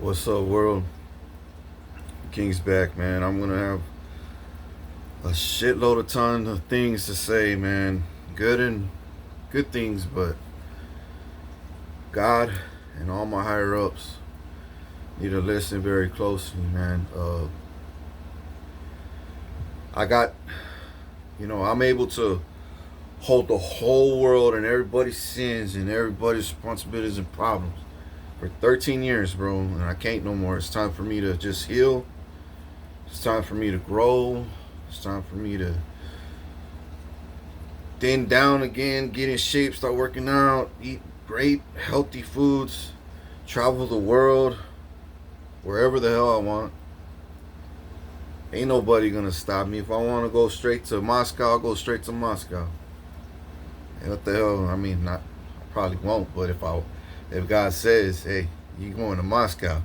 What's up, world? King's back, man. I'm gonna have a shitload of ton of things to say, man. Good things, but God and all my higher ups need to listen very closely, man. I got, I'm able to hold the whole world and everybody's sins and everybody's responsibilities and problems for 13 years, bro, and I can't no more. It's time for me to just heal. It's time for me to grow. It's time for me to thin down again, get in shape, start working out, eat great, healthy foods, travel the world, wherever the hell I want. Ain't nobody gonna stop me. If I want to go straight to Moscow, I'll go straight to Moscow. And what the hell? I mean, not I probably won't, but if God says, "Hey, you going to Moscow?"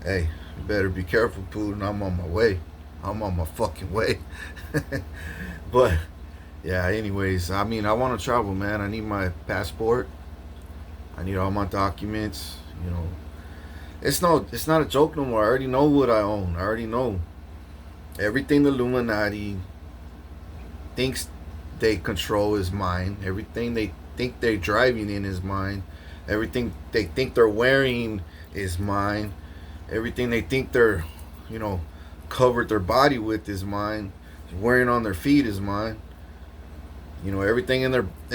Hey, you better be careful, Putin. I'm on my way. I'm on my fucking way. But yeah, anyways, I mean, I want to travel, man. I need my passport. I need all my documents. It's not a joke no more. I already know what I own. I already know everything the Illuminati thinks they control is mine. Everything they think they're driving in is mine. Everything they think they're wearing is mine. Everything they think they're, covered their body with is mine. Wearing on their feet is mine. Everything in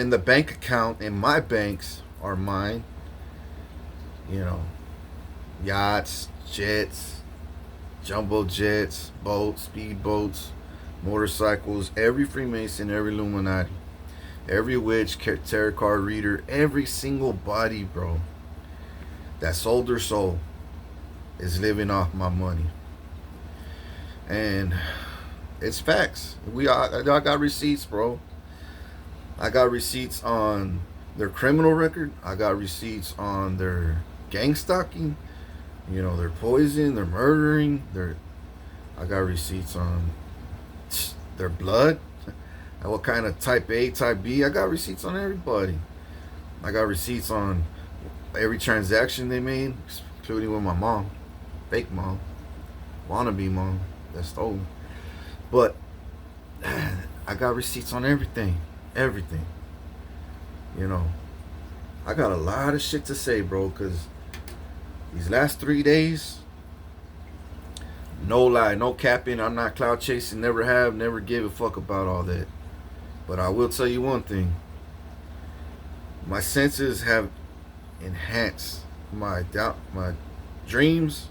the bank account in my banks are mine. Yachts, jets, jumbo jets, boats, speedboats, motorcycles, every Freemason, every Illuminati, every witch, tarot card reader, every single body, bro, that sold their soul is living off my money. And it's facts. I got receipts, bro. I got receipts on their criminal record. I got receipts on their gang stalking. Their poison, their murdering. I got receipts on their blood. And what kind of type A, type B. I got receipts on everybody. I got receipts on every transaction they made, including with my mom. Fake mom. Wannabe mom. That stole me. But I got receipts on everything. Everything. I got a lot of shit to say, bro, because these last 3 days, no lie, no capping, I'm not cloud chasing, never have, never give a fuck about all that. But I will tell you one thing. My senses have enhanced. My dreams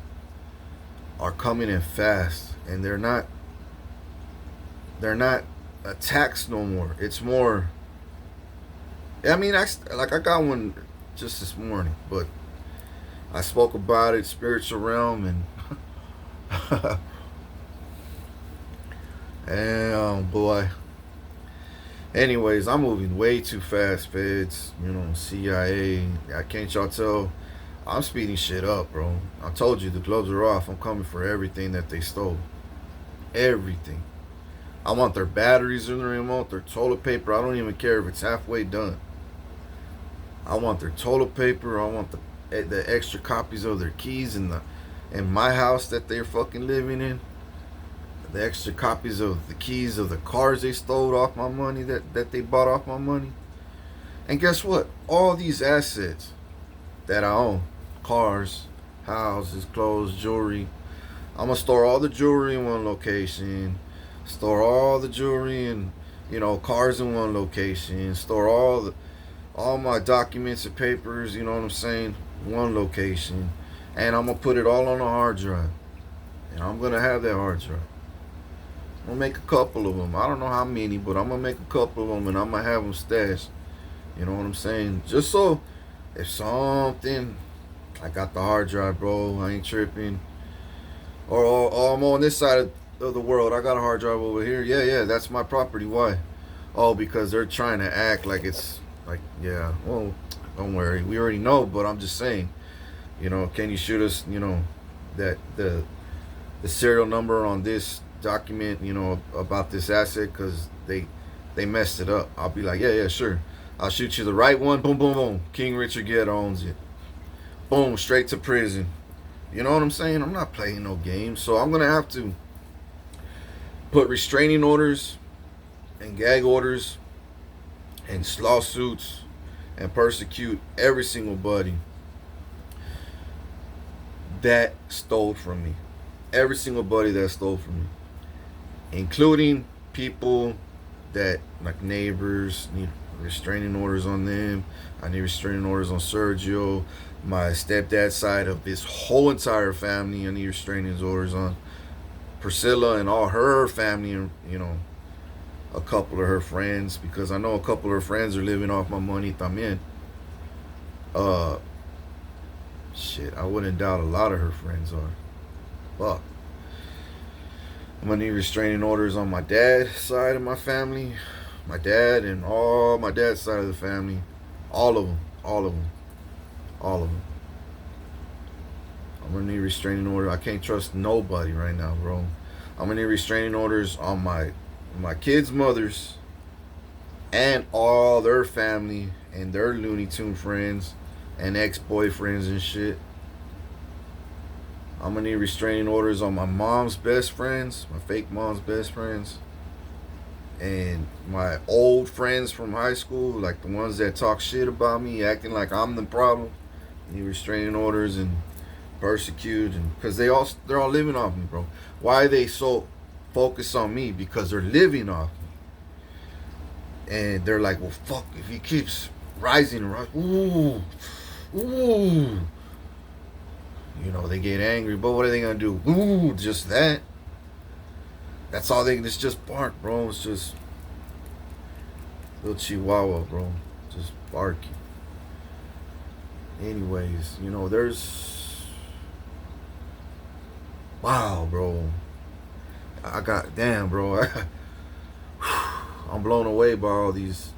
are coming in fast, and they're not attacks no more. It's more, I mean, I got one just this morning, but I spoke about it, spiritual realm, and and boy. Anyways, I'm moving way too fast, feds. CIA. Can't y'all tell? I'm speeding shit up, bro. I told you the gloves are off. I'm coming for everything that they stole. Everything. I want their batteries in the remote, their toilet paper. I don't even care if it's halfway done. I want their toilet paper. I want the extra copies of their keys in my house that they're fucking living in. The extra copies of the keys of the cars they stole off my money, that they bought off my money. And guess what? All these assets that I own, cars, houses, clothes, jewelry, I'm gonna store all the jewelry in one location, store all the jewelry and cars in one location, store all my documents and papers, you know what I'm saying, one location, and I'm gonna put it all on a hard drive, and I'm gonna have that hard drive. I'm gonna make a couple of them. I don't know how many, but I'm gonna make a couple of them, and I'm gonna have them stashed. You know what I'm saying? Just so if something, I got the hard drive, bro. I ain't tripping. Or I'm on this side of the world. I got a hard drive over here. Yeah, that's my property. Why? Oh, because they're trying to act like it's like, yeah. Well, don't worry. We already know, but I'm just saying. Can you shoot us? That the serial number on this document, about this asset, because they messed it up. I'll be like, yeah, sure. I'll shoot you the right one. Boom, boom, boom. King Richard Gere owns it. Boom, straight to prison. You know what I'm saying? I'm not playing no games. So I'm going to have to put restraining orders and gag orders and lawsuits and persecute every single buddy that stole from me. Every single buddy that stole from me. Including people that, like neighbors, need restraining orders on them. I need restraining orders on Sergio. My stepdad's side of his whole entire family, I need restraining orders on. Priscilla and all her family, and a couple of her friends, because I know a couple of her friends are living off my money también. Shit, I wouldn't doubt a lot of her friends are. Fuck. I'm gonna need restraining orders on my dad's side of my family, my dad and all my dad's side of the family, all of them, all of them, all of them. I'm gonna need restraining order. I can't trust nobody right now, bro. I'm gonna need restraining orders on my kids' mothers and all their family and their Looney Tune friends and ex-boyfriends and shit. I'm gonna need restraining orders on my mom's best friends, my fake mom's best friends, and my old friends from high school, like the ones that talk shit about me, acting like I'm the problem. I need restraining orders and persecute, and because they're all living off me, bro. Why are they so focused on me? Because they're living off me, and they're like, well, fuck, if he keeps rising, ooh. They get angry, but what are they gonna do? Ooh, just that. That's all it's just bark, bro. It's just little chihuahua, bro. Just barky. Anyways, there's... Wow, bro. Damn, bro. I'm blown away by all these.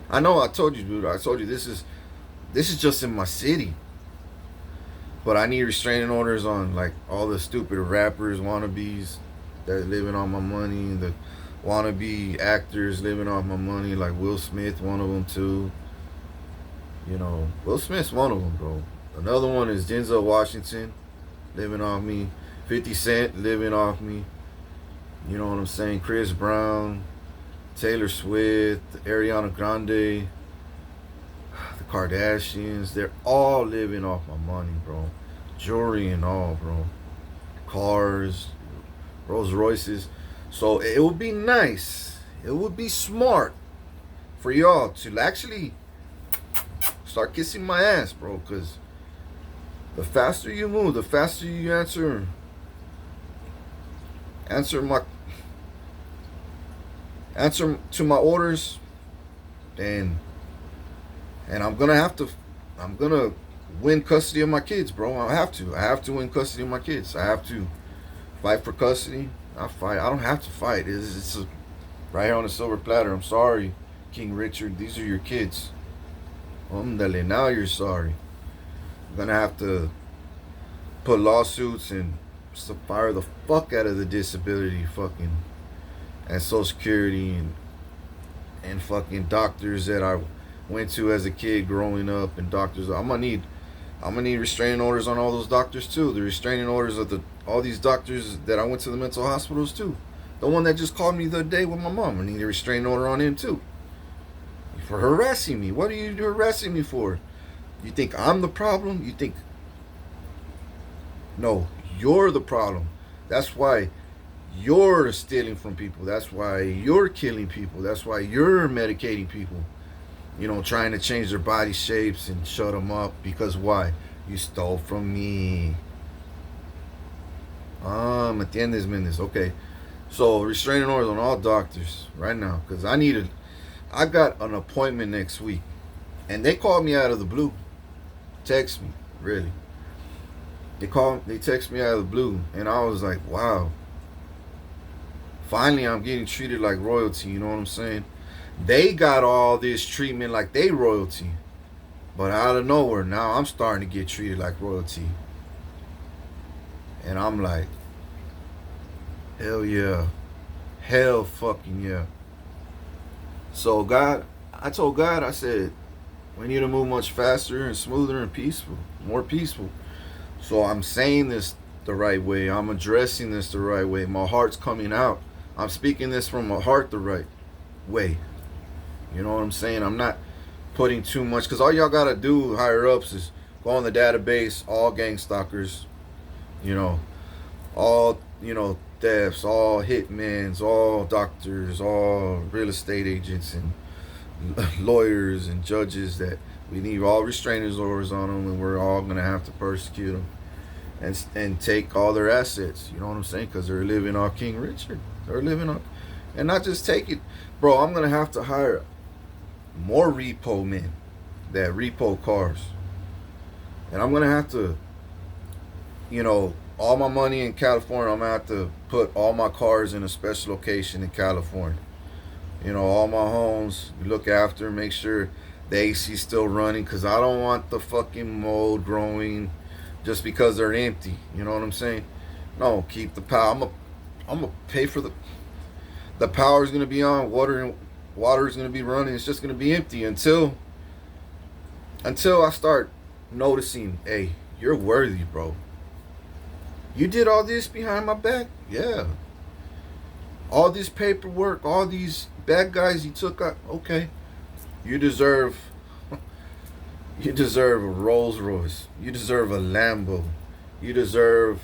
I know I told you, dude. I told you this is just in my city. But I need restraining orders on like all the stupid rappers, wannabes that are living on my money, the wannabe actors living off my money, like Will Smith, one of them too. Will Smith's one of them, bro. Another one is Denzel Washington, living off me. 50 Cent living off me. You know what I'm saying? Chris Brown, Taylor Swift, Ariana Grande, the Kardashians, they're all living off my money, bro. Jewelry and all, bro. Cars, Rolls Royces. So it would be nice, it would be smart for y'all to actually start kissing my ass, bro. Because the faster you move, the faster you answer to my orders, and I'm gonna win custody of my kids, bro. I have to win custody of my kids. I have to fight for custody. I don't have to fight. It's right here on the silver platter. I'm sorry, King Richard. These are your kids. Omdale, now you're sorry. I'm gonna have to put lawsuits and fire the fuck out of the disability fucking and Social Security and fucking doctors that I went to as a kid growing up, and doctors. I'm gonna need restraining orders on all those doctors too. The restraining orders of all these doctors that I went to the mental hospitals too. The one that just called me the other day with my mom, I need a restraining order on him too. For harassing me. What are you harassing me for? You think I'm the problem? You think... No, you're the problem. That's why you're stealing from people. That's why you're killing people. That's why you're medicating people. Trying to change their body shapes and shut them up. Because why? You stole from me. ¿Me entiendes, Mendes? Okay. So, restraining orders on all doctors right now. Because I got an appointment next week. And they called me out of the blue. Text me, really. They text me out of the blue. And I was like, wow. Finally, I'm getting treated like royalty. You know what I'm saying? They got all this treatment like they royalty. But out of nowhere, now I'm starting to get treated like royalty. And I'm like, hell yeah. Hell fucking yeah. So I told God, I said, we need to move much faster and smoother and peaceful. More peaceful. So I'm saying this the right way. I'm addressing this the right way. My heart's coming out. I'm speaking this from my heart the right way. You know what I'm saying? I'm not putting too much, because all y'all gotta do higher ups is go on the database, all gang stalkers, you know, all, you know, thefts, all hitmans, all doctors, all real estate agents and lawyers and judges that we need all restraining orders on them, and we're all gonna have to persecute them and take all their assets. You know what I'm saying? Because they're living off King Richard. They're living on, and not just take it, bro. I'm gonna have to hire more repo men that repo cars, and I'm gonna have to, you know, all my money in California. I'm gonna have to put all my cars in a special location in California. You know, all my homes, you look after, make sure the AC's still running, because I don't want the fucking mold growing just because they're empty. You know what I'm saying? No, keep the power. I'm gonna pay for the power's gonna be on, water's gonna be running. It's just gonna be empty until I start noticing, hey, you're worthy, bro. You did all this behind my back? Yeah. All this paperwork, all these bad guys you took out, okay. You deserve a Rolls Royce. You deserve a Lambo. You deserve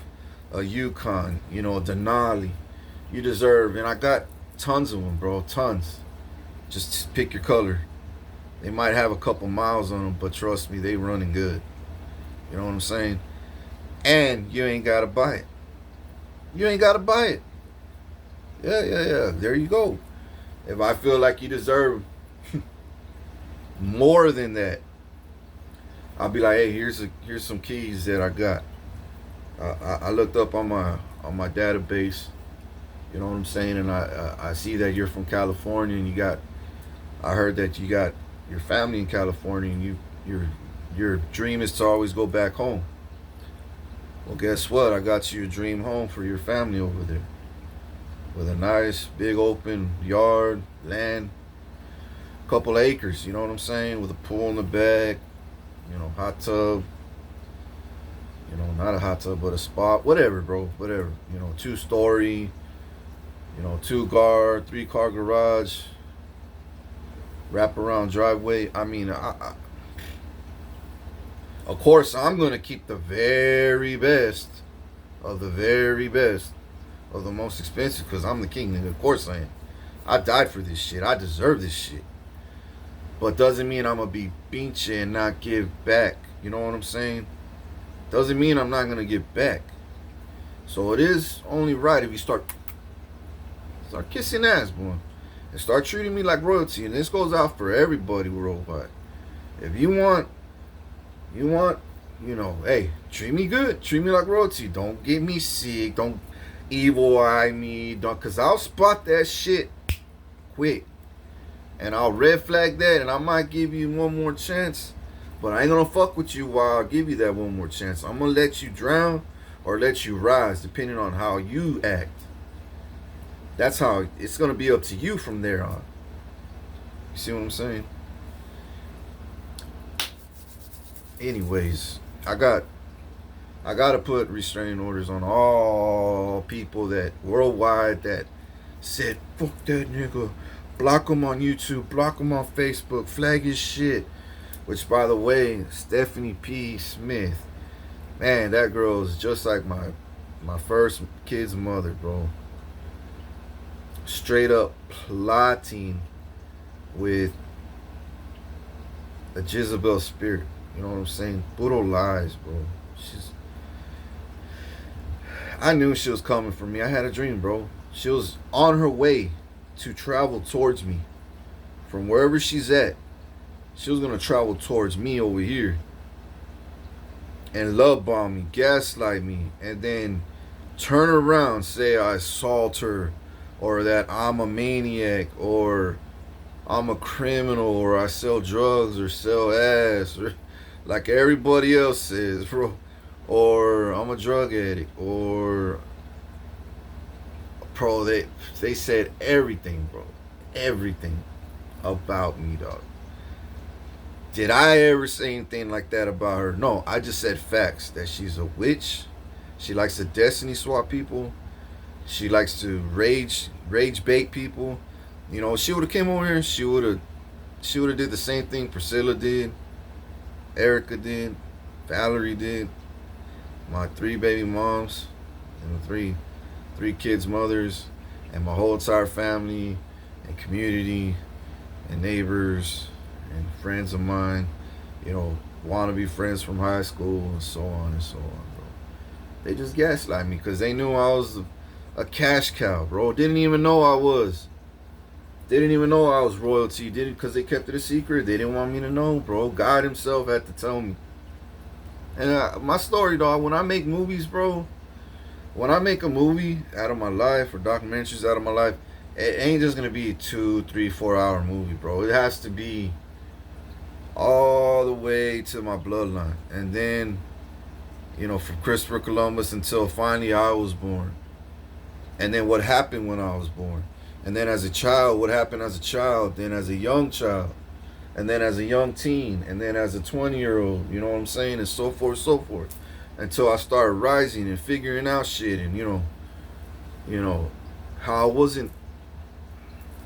a Yukon, you know, a Denali. You deserve, and I got tons of them, bro, tons. Just pick your color. They might have a couple miles on them, but trust me, they running good. You know what I'm saying? And you ain't gotta buy it. You ain't gotta buy it. Yeah. There you go. If I feel like you deserve more than that, I'll be like, hey, here's some keys that I got. I looked up on my database. You know what I'm saying? And I see that you're from California, and I heard that you got your family in California, and your dream is to always go back home. Well, guess what? I got you a dream home for your family over there, with a nice big open yard, land, couple acres. You know what I'm saying? With a pool in the back, you know, hot tub. You know, not a hot tub, but a spot. Whatever, bro. Whatever. You know, 2-story. You know, 2-car, 3-car garage, wraparound driveway. I mean, of course, I'm gonna keep the very best of the very best of the most expensive, because I'm the king, nigga. Of course I am. I died for this shit. I deserve this shit. But doesn't mean I'm gonna be pinche and not give back. You know what I'm saying? Doesn't mean I'm not gonna give back. So it is only right if you start kissing ass, boy, and start treating me like royalty. And this goes out for everybody worldwide. If you want, you know, hey, treat me good. Treat me like royalty. Don't get me sick. Don't evil eye me. Don't, because I'll spot that shit quick. And I'll red flag that, and I might give you one more chance. But I ain't gonna fuck with you while I give you that one more chance. I'm gonna let you drown or let you rise, depending on how you act. That's how it's gonna be up to you from there on. You see what I'm saying? Anyways, I gotta put restraining orders on all people that worldwide that said, fuck that nigga, block him on YouTube, block him on Facebook, flag his shit. Which, by the way, Stephanie P. Smith, man, that girl is just like my first kid's mother, bro. Straight up plotting with a Jezebel spirit. You know what I'm saying? Brutal lies, bro. I knew she was coming for me. I had a dream, bro. She was on her way to travel towards me. From wherever she's at, she was going to travel towards me over here. And love bomb me, gaslight me, and then turn around, say I assault her, or that I'm a maniac, or I'm a criminal, or I sell drugs, or sell ass, or like everybody else says, bro. Or I'm a drug addict, or bro, they said everything, bro. Everything about me, dog. Did I ever say anything like that about her? No, I just said facts. That she's a witch. She likes to destiny swap people. She likes to rage bait people. You know, she would have came over here. She would have did the same thing Priscilla did, Erica did, Valerie did, my 3 baby moms, and the three kids' mothers, and my whole entire family, and community, and neighbors, and friends of mine. You know, wannabe friends from high school, and so on and so on, bro. They just gaslight me because they knew I was a cash cow, bro. Didn't even know I was. Didn't even know I was royalty. Didn't, because they kept it a secret. They didn't want me to know, bro. God himself had to tell me. And my story, dog, when I make movies, bro, when I make a movie out of my life or documentaries out of my life, it ain't just going to be a 2, 3, 4 hour movie, bro. It has to be all the way to my bloodline. And then, you know, from Christopher Columbus until finally I was born. And then what happened when I was born. And then as a child, what happened as a child, then as a young child, and then as a young teen, and then as a 20-year-old, you know what I'm saying, and so forth, until I started rising and figuring out shit, and you know, how I wasn't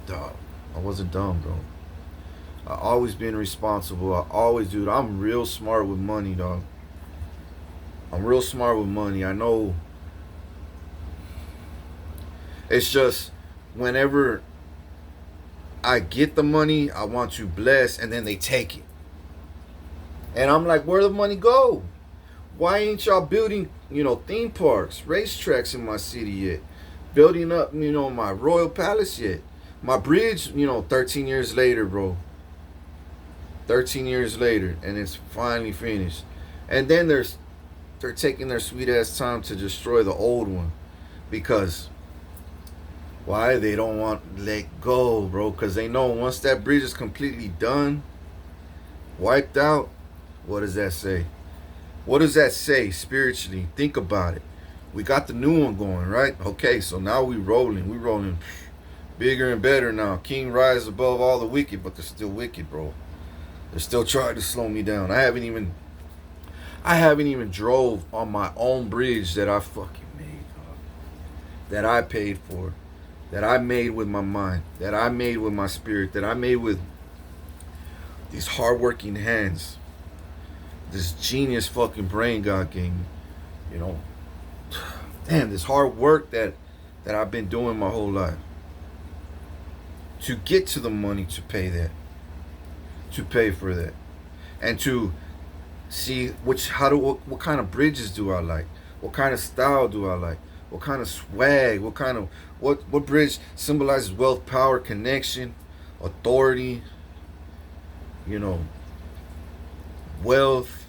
dumb, bro. I always been responsible. I always, dude, I'm real smart with money, dog. I'm real smart with money. I know. It's just whenever I get the money, I want to bless, and then they take it. And I'm like, where the money go? Why ain't y'all building, theme parks, racetracks in my city yet? Building up, my royal palace yet? My bridge, 13 years later, bro. 13 years later, and it's finally finished. And then they're taking their sweet ass time to destroy the old one. Because why? They don't want to let go, bro. Because they know once that bridge is completely done, wiped out, what does that say? What does that say spiritually? Think about it. We got the new one going, right? Okay, so now we rolling. We rolling bigger and better now. King rise above all the wicked, but they're still wicked, bro. They're still trying to slow me down. I haven't even drove on my own bridge that I fucking made, that I paid for, that I made with my mind, that I made with my spirit, that I made with these hardworking hands, this genius fucking brain God gave me, Damn, this hard work that I've been doing my whole life to get to the money to pay that, to pay for that, and to see what kind of bridges do I like, what kind of style do I like, what kind of swag, what bridge symbolizes wealth, power, connection, authority, wealth,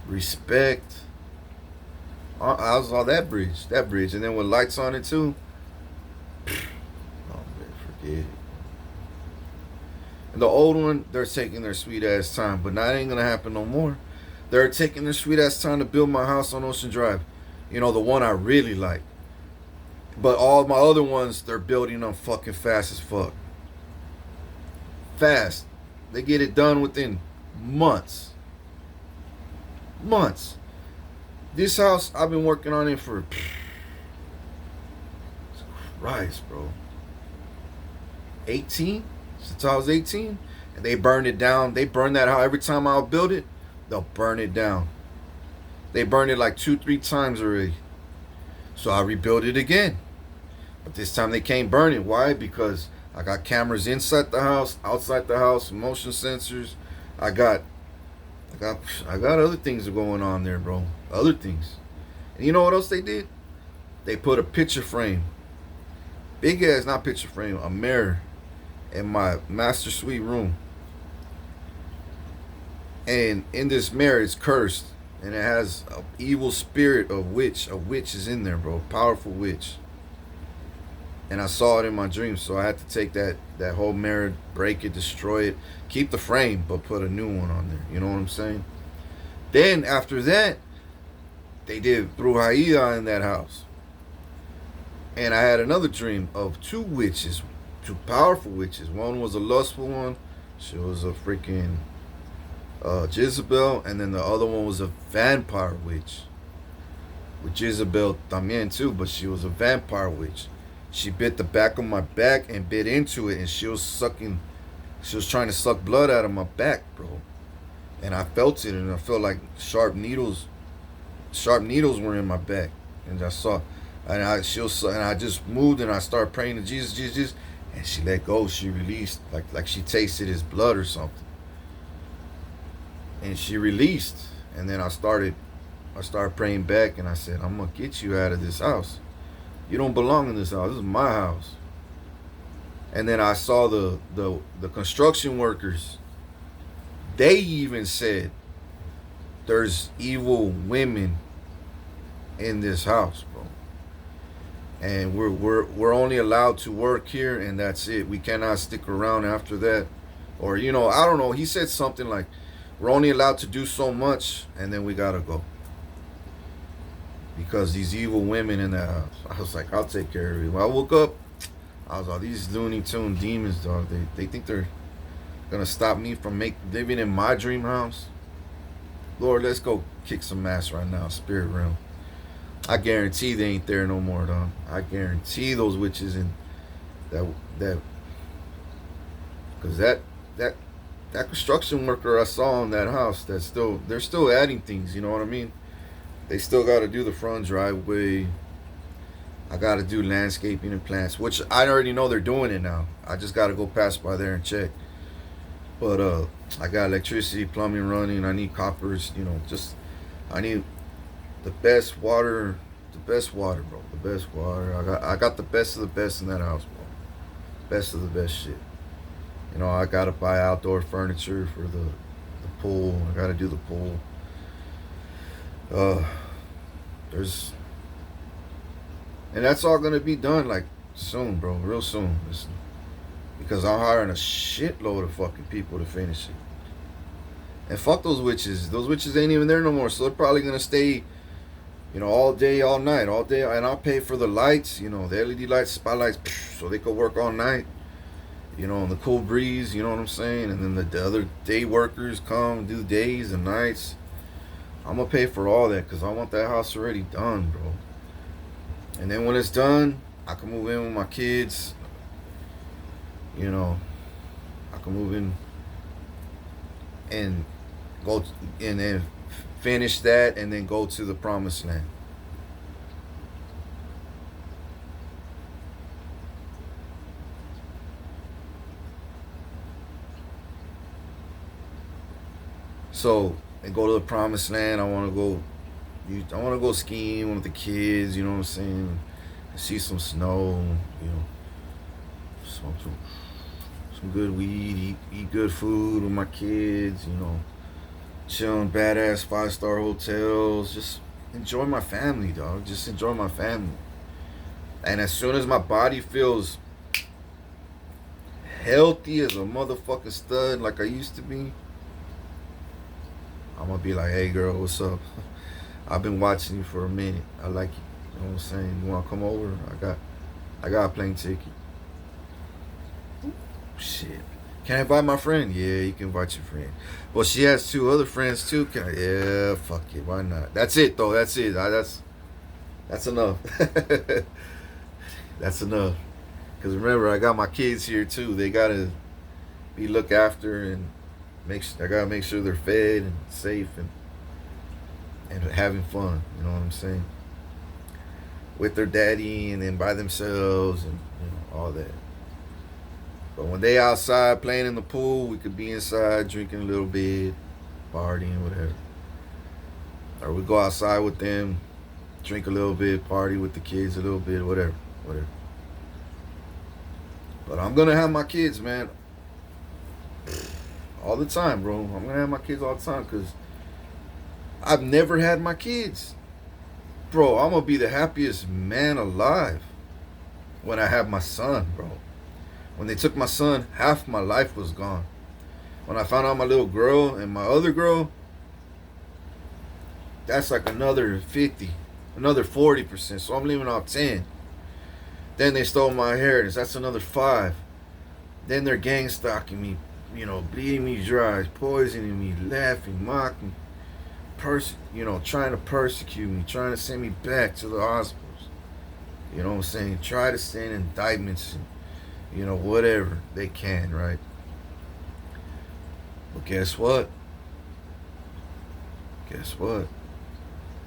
respect. I was on that bridge, and then with lights on it too. Oh man, forget it. And the old one, they're taking their sweet ass time, but that ain't gonna happen no more. They're taking their sweet ass time to build my house on Ocean Drive. The one I really like. But all my other ones, they're building them fucking fast as fuck. Fast. They get it done within months. Months. This house, I've been working on it for Christ, bro. 18? Since I was 18. And they burned it down. They burn that house. Every time I'll build it, they'll burn it down. They burned it like 2-3 times already. So I rebuilt it again. But this time they can't burn it. Why? Because I got cameras inside the house, outside the house, motion sensors. I got other things going on there, bro. Other things. And you know what else they did? They put a picture frame. Big ass, not picture frame, a mirror in my master suite room. And in this mirror, it's cursed. And it has an evil spirit of witch. A witch is in there, bro. Powerful witch. And I saw it in my dreams. So I had to take that whole mirror, break it, destroy it. Keep the frame, but put a new one on there. You know what I'm saying? Then after that, they did Brujería in that house. And I had another dream of 2 witches. 2 powerful witches. One was a lustful one. She was a freaking Jezebel, and then the other one was a vampire witch. With Jezebel también too, but she was a vampire witch. She bit the back of my back and bit into it, and she was trying to suck blood out of my back, bro. And I felt it, and I felt like sharp needles were in my back, and I just moved, and I started praying to Jesus, Jesus, Jesus, and she let go. She released, like she tasted his blood or something, and she released. And then I started praying back, and I said, I'm gonna get you out of this house. You don't belong in this house. This is my house. And then I saw the construction workers. They even said there's evil women in this house, bro. And we're only allowed to work here, and that's it. We cannot stick around after that. Or, I don't know. He said something like, we're only allowed to do so much, and then we gotta go. Because these evil women in that house. I was like, I'll take care of it. When I woke up, I was like, these Looney Tune demons, dog. They think they're gonna stop me from living in my dream house. Lord, let's go kick some ass right now, spirit realm. I guarantee they ain't there no more, dog. I guarantee those witches in that because that construction worker I saw in that house, they're still adding things, you know what I mean? They still got to do the front driveway. I got to do landscaping and plants, which I already know they're doing it now. I just got to go pass by there and check. But I got electricity, plumbing running. I need coppers, I need the best water, bro. The best water. I got the best of the best in that house, bro. Best of the best shit. I got to buy outdoor furniture for the pool. I got to do the pool. And that's all gonna be done like soon, bro, real soon. Because I'm hiring a shitload of fucking people to finish it. And fuck those witches. Those witches ain't even there no more, so they're probably gonna stay, all day, all night, all day. And I'll pay for the lights, the LED lights, spotlights, so they could work all night. In the cool breeze, you know what I'm saying? And then the other day workers come do days and nights. I'm going to pay for all that because I want that house already done, bro. And then when it's done, I can move in with my kids. I can move in and go and then finish that and then go to the promised land. So, and go to the promised land. I want to go skiing with the kids, you know what I'm saying? See some snow, smoke some good weed, eat good food with my kids, chill in badass 5-star hotels, just enjoy my family, dog. Just enjoy my family. And as soon as my body feels healthy as a motherfucking stud like I used to be, I'm gonna be like, hey girl, what's up? I've been watching you for a minute. I like you. You know what I'm saying? You wanna come over? I got a plane ticket. Shit. Can I invite my friend? Yeah, you can invite your friend. Well, she has 2 other friends too. Yeah, fuck it. Why not? That's it though. That's it. That's enough. That's enough. Cause remember, I got my kids here too. They gotta be looked after and I gotta make sure they're fed and safe and having fun. You know what I'm saying? With their daddy and then by themselves and all that. But when they outside playing in the pool, we could be inside drinking a little bit, partying, whatever. Or we go outside with them, drink a little bit, party with the kids a little bit, whatever. But I'm gonna have my kids, man. All the time, bro. I'm gonna have my kids all the time because I've never had my kids. Bro, I'm gonna be the happiest man alive when I have my son, bro. When they took my son, half my life was gone. When I found out my little girl and my other girl, that's like another 50, another 40%. So I'm leaving off 10. Then they stole my inheritance. That's another 5. Then they're gang stalking me. bleeding me dry, poisoning me, laughing, mocking, trying to persecute me, trying to send me back to the hospitals. You know what I'm saying? Try to send indictments and, whatever they can, right? But guess what? Guess what?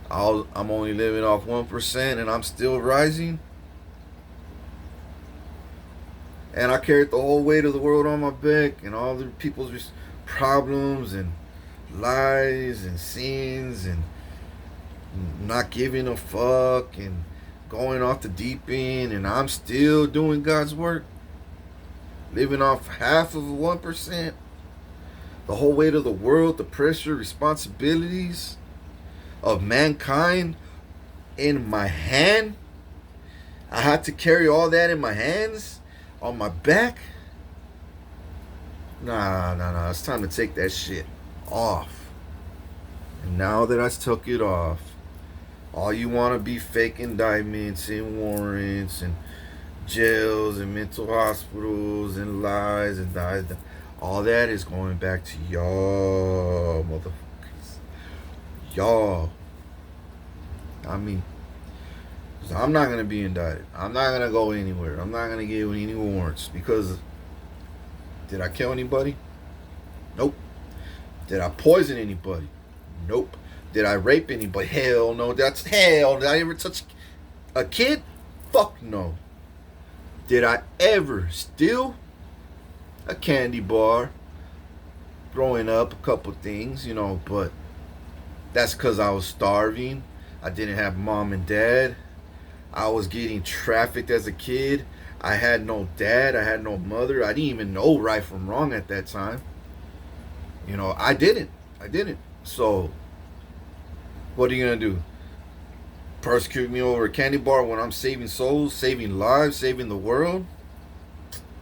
I'm only living off 1% and I'm still rising. And I carried the whole weight of the world on my back and all the people's problems and lies and sins and not giving a fuck and going off the deep end, and I'm still doing God's work, living off half of 1%, the whole weight of the world, the pressure, responsibilities of mankind in my hand. I had to carry all that in my hands, on my back. Nah. It's time to take that shit off. And now that I took it off, all you want to be fake indictments and warrants and jails and mental hospitals and lies and lies. All that is going back to y'all, motherfuckers. Y'all. I mean, I'm not going to be indicted. I'm not going to go anywhere. I'm not going to give any warrants because did I kill anybody? Nope. Did I poison anybody? Nope. Did I rape anybody? Hell no. That's hell. Did I ever touch a kid? Fuck no. Did I ever steal a candy bar? Growing up, a couple things, but that's because I was starving. I didn't have mom and dad. I was getting trafficked as a kid. I had no dad. I had no mother. I didn't even know right from wrong at that time. I didn't. So, what are you going to do? Persecute me over a candy bar when I'm saving souls, saving lives, saving the world?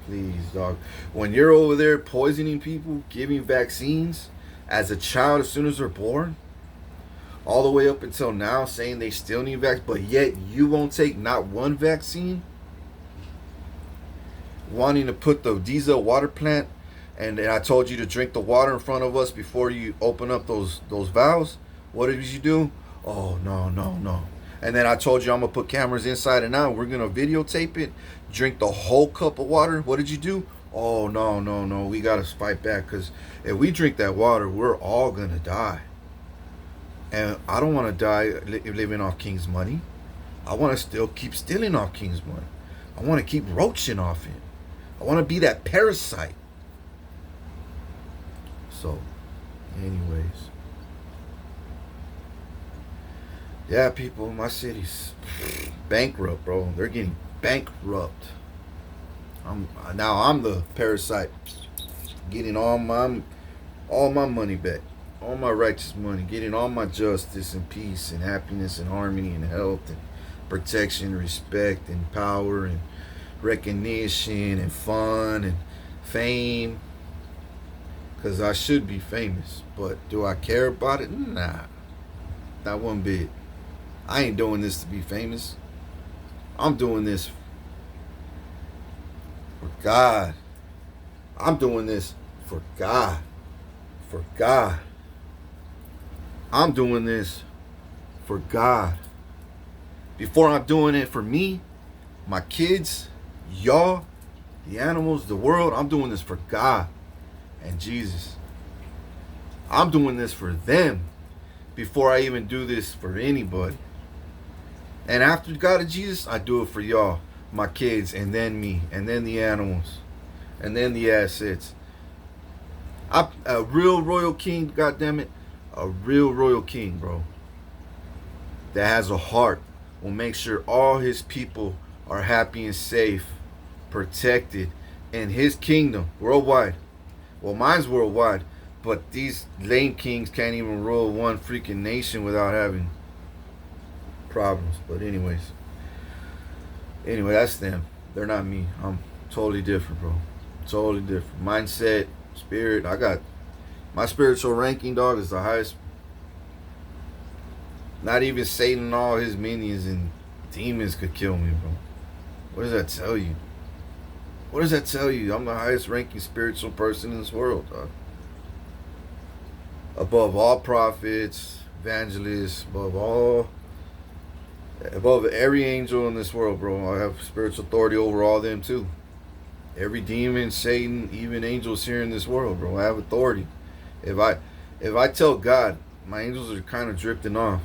Please, dog. When you're over there poisoning people, giving vaccines as a child as soon as they're born, all the way up until now saying they still need vaccines, but yet you won't take not one vaccine, wanting to put the diesel water plant, and I told you to drink the water in front of us before you open up those valves. What did you do? Oh, no. And then I told you I'm going to put cameras inside and out. We're going to videotape it. Drink the whole cup of water. What did you do? Oh, no. We got to fight back because if we drink that water, we're all going to die. And I don't want to die living off King's money. I want to still keep stealing off King's money. I want to keep roaching off it. I want to be that parasite. So, anyways. Yeah, people, my city's bankrupt, bro. They're getting bankrupt. I'm the parasite, getting all my money back, all my righteous money, getting all my justice and peace and happiness and harmony and health and protection, respect and power and recognition and fun and fame. Because I should be famous, but do I care about it? Nah, not one bit. I ain't doing this to be famous. I'm doing this for God. I'm doing this for God. For God. I'm doing this for God. Before I'm doing it for me, my kids, y'all, the animals, the world, I'm doing this for God and Jesus. I'm doing this for them before I even do this for anybody. And after God and Jesus, I do it for y'all, my kids, and then me, and then the animals, and then the assets. A real royal king, goddammit, a real royal king, bro, that has a heart, will make sure all his people are happy and safe, protected in his kingdom worldwide. Well, mine's worldwide, but these lame kings can't even rule one freaking nation without having problems. But anyway, that's them. They're not me. I'm totally different, bro. Totally different. Mindset, spirit. I got my spiritual ranking, dog, is the highest. Not even Satan and all his minions and demons could kill me, bro. What does that tell you? What does that tell you? I'm the highest ranking spiritual person in this world, dog. Above all prophets, evangelists, above every angel in this world, bro. I have spiritual authority over all them too. Every demon, Satan, even angels here in this world, bro. I have authority. If I tell God my angels are kind of drifting off,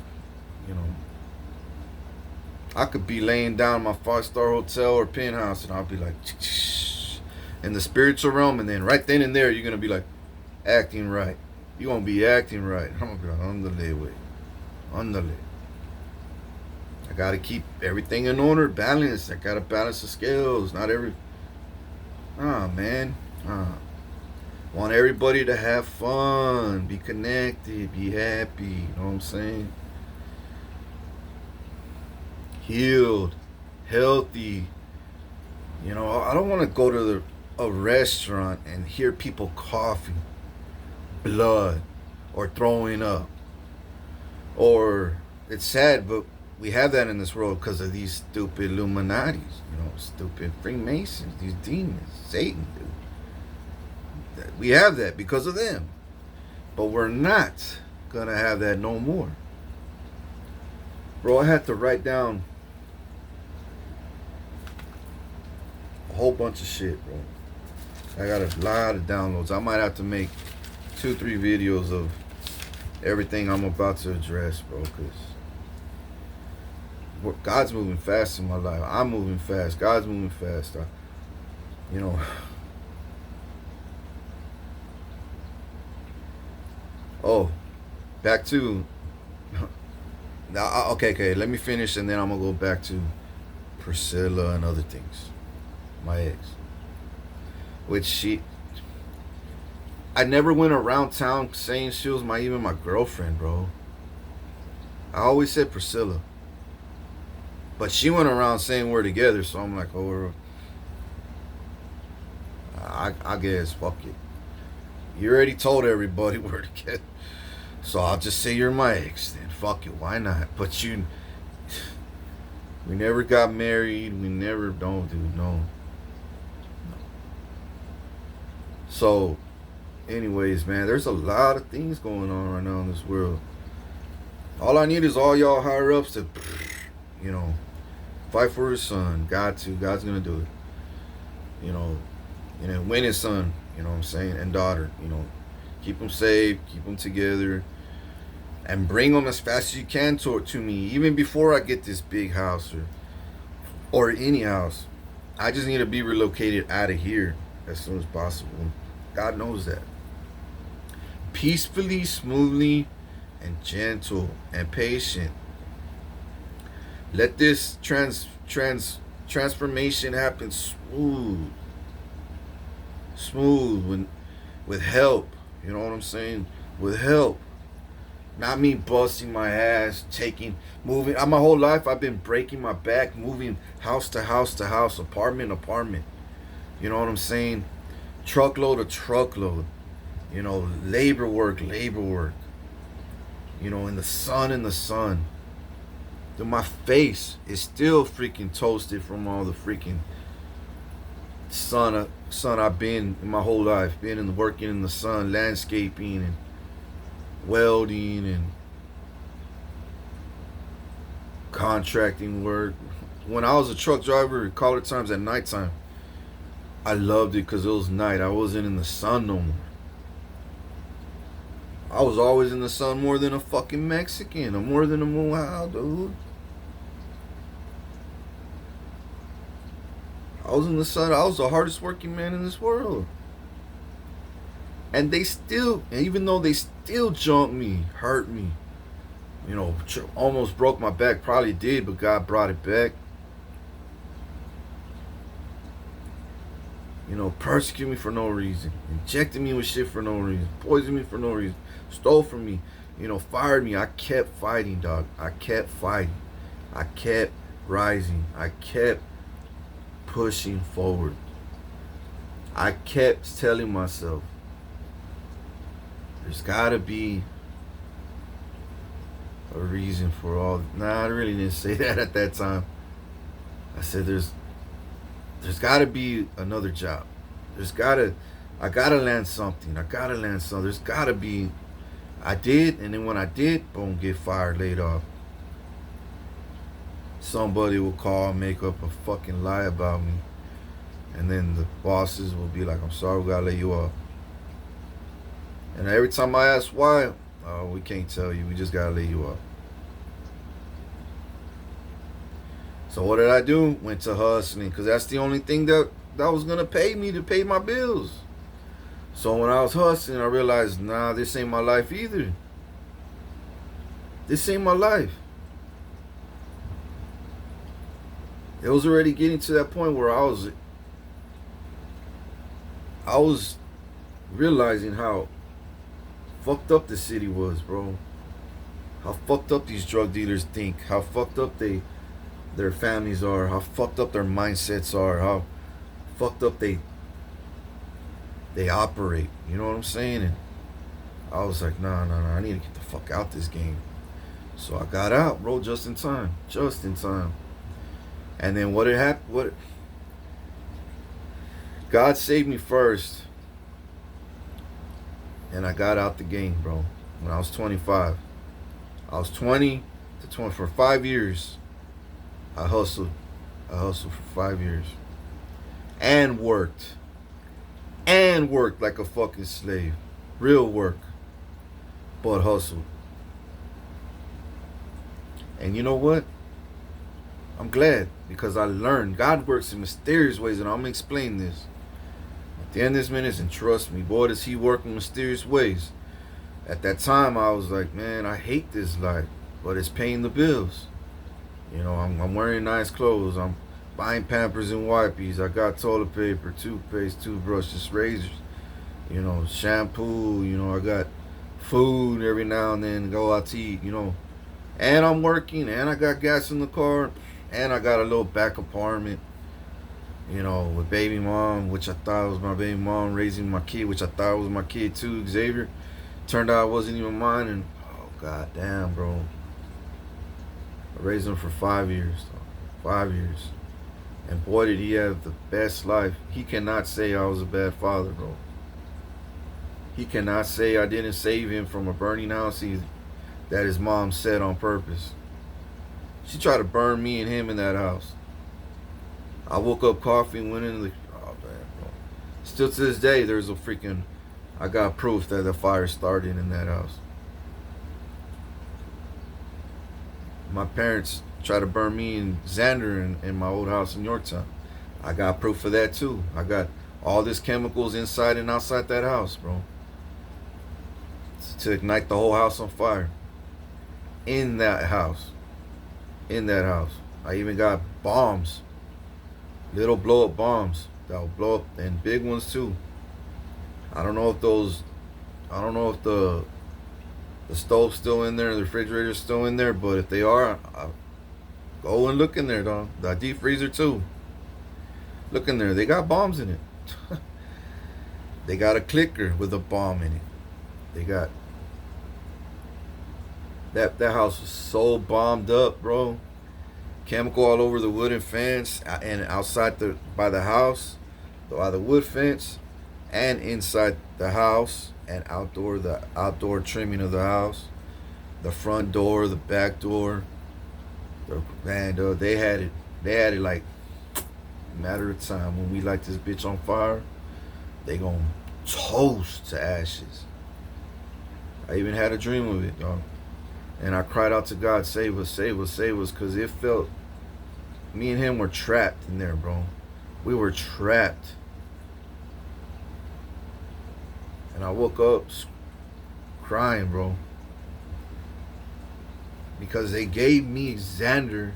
you know, I could be laying down in my 5-star hotel or penthouse and I'll be like in the spiritual realm, and then right then and there you're gonna be like acting right. You're gonna be acting right. I'm gonna be like, underlay. I gotta keep everything in order, balanced. I gotta balance the scales. Not every man. Want everybody to have fun, be connected, be happy, you know what I'm saying? Healed, healthy. You know, I don't want to go to a restaurant and hear people coughing, blood, or throwing up. Or, it's sad, but we have that in this world because of these stupid Illuminatis, you know, stupid Freemasons, these demons, Satan, dude. We have that because of them. But we're not going to have that no more. Bro, I had to write down a whole bunch of shit, bro. I got a lot of downloads. I might have to make 2-3 videos of everything I'm about to address, bro, because God's moving fast in my life. I'm moving fast. God's moving fast. You know... Oh, back to... Okay, let me finish and then I'm going to go back to Priscilla and other things. My ex. Which I never went around town saying she was even my girlfriend, bro. I always said Priscilla. But she went around saying we're together, so I'm like, oh, I guess, fuck it. You already told everybody we're together. So I'll just say you're my ex then. Fuck it, why not? But we never got married. We never, don't, dude, no. So, anyways, man, there's a lot of things going on right now in this world. All I need is all y'all higher ups to, you know, fight for his son. God's gonna do it. You know, and then win his son, you know what I'm saying, and daughter, you know. Keep them safe, keep them together, and bring them as fast as you can to me, even before I get this big house or any house. I just need to be relocated out of here as soon as possible. God knows that. Peacefully, smoothly, and gentle and patient. Let this transformation happen smooth with help. You know what I'm saying? With help. Not me busting my ass, moving. My whole life I've been breaking my back, moving house to house to house, apartment to apartment. You know what I'm saying? Truckload to truckload. You know, labor work. You know, in the sun. Dude, my face is still freaking toasted from all the freaking sun I've been in my whole life. Working in the sun, landscaping and welding and contracting work. When I was a truck driver, call it times at nighttime, I loved it because it was night. I wasn't in the sun no more. I was always in the sun more than a fucking Mexican, or more than a Mohawk, dude. I was in the sun. I was the hardest working man in this world. And even though they still jumped me, hurt me, you know, almost broke my back, probably did, but God brought it back. You know, persecuted me for no reason, injected me with shit for no reason, poisoned me for no reason, stole from me, you know, fired me. I kept fighting, dog. I kept fighting. I kept rising. I kept pushing forward. I kept telling myself, there's gotta be a reason for all. Nah, I really didn't say that at that time. I said There's got to be another job. I gotta land something. I gotta land something. There's gotta be. I did, and then when I did, boom, get fired, laid off. Somebody will call, make up a fucking lie about me, and then the bosses will be like, "I'm sorry, we gotta lay you off." And every time I ask why, oh, we can't tell you. We just gotta lay you off. So what did I do? Went to hustling, because that's the only thing that was gonna pay me to pay my bills. So when I was hustling, I realized, nah, this ain't my life either. This ain't my life. It was already getting to that point where I was realizing how fucked up the city was, bro. How fucked up these drug dealers think. How fucked up their families are. How fucked up their mindsets are. How fucked up they operate. You know what I'm saying? And I was like, nah, I need to get the fuck out this game. So I got out, bro, just in time. Just in time. And then what had happened? God saved me first. And I got out the game, bro, when I was 25. I was 20 to 20 for 5 years. I hustled for 5 years. And worked like a fucking slave. Real work. But hustled. And you know what? I'm glad, because I learned God works in mysterious ways, and I'm going to explain this at the end of this minute. And trust me, boy, does he work in mysterious ways. At that time, I was like, man, I hate this life, but it's paying the bills. You know, I'm wearing nice clothes. I'm buying Pampers and Wipes. I got toilet paper, toothpaste, toothbrushes, razors, you know, shampoo. You know, I got food every now and then, go out to eat, you know. And I'm working, and I got gas in the car, and I got a little back apartment, you know, with baby mom, which I thought was my baby mom, raising my kid, which I thought was my kid too, Xavier. Turned out it wasn't even mine, and oh, god damn, bro. I raised him for 5 years, though. 5 years. And boy, did he have the best life. He cannot say I was a bad father, bro. He cannot say I didn't save him from a burning house either. That his mom said on purpose. She tried to burn me and him in that house. I woke up coughing, went in the... Oh, man, bro. Still to this day, there's a freaking... I got proof that the fire started in that house. My parents tried to burn me and Xander in my old house in Yorktown. I got proof of that too. I got all this chemicals inside and outside that house, bro. To ignite the whole house on fire. In that house. In that house. I even got bombs. Little blow up bombs that will blow up, and big ones too. I don't know if the stove's still in there, the refrigerator's still in there, but if they are, I'll go and look in there, dog. The deep freezer too. Look in there. They got bombs in it. They got a clicker with a bomb in it. They got that house was so bombed up, bro. Chemical all over the wooden fence and outside by the house, by the wood fence, and inside the house and the outdoor trimming of the house, the front door, the back door. Man, they had it like a matter of time. When we light this bitch on fire, they gonna toast to ashes. I even had a dream of it, dog. And I cried out to God, save us, save us, save us, because it felt, me and him were trapped in there, bro. We were trapped. And I woke up crying, bro. Because they gave me Xander,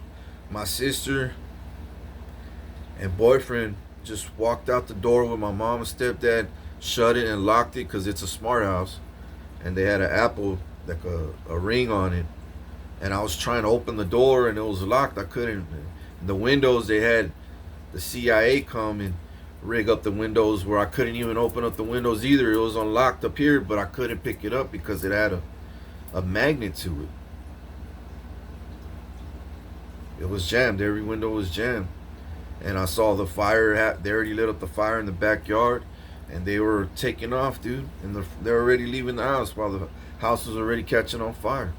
my sister, and boyfriend just walked out the door with my mom and stepdad, shut it and locked it because it's a smart house. And they had an Apple, like a ring on it. And I was trying to open the door and it was locked. I couldn't. The windows, they had the CIA come and rig up the windows where I couldn't even open up the windows either. It was unlocked up here, but I couldn't pick it up because it had a magnet to it. It was jammed. Every window was jammed. And I saw the fire. They already lit up the fire in the backyard, and they were taking off, dude. And they're already leaving the house while the house was already catching on fire.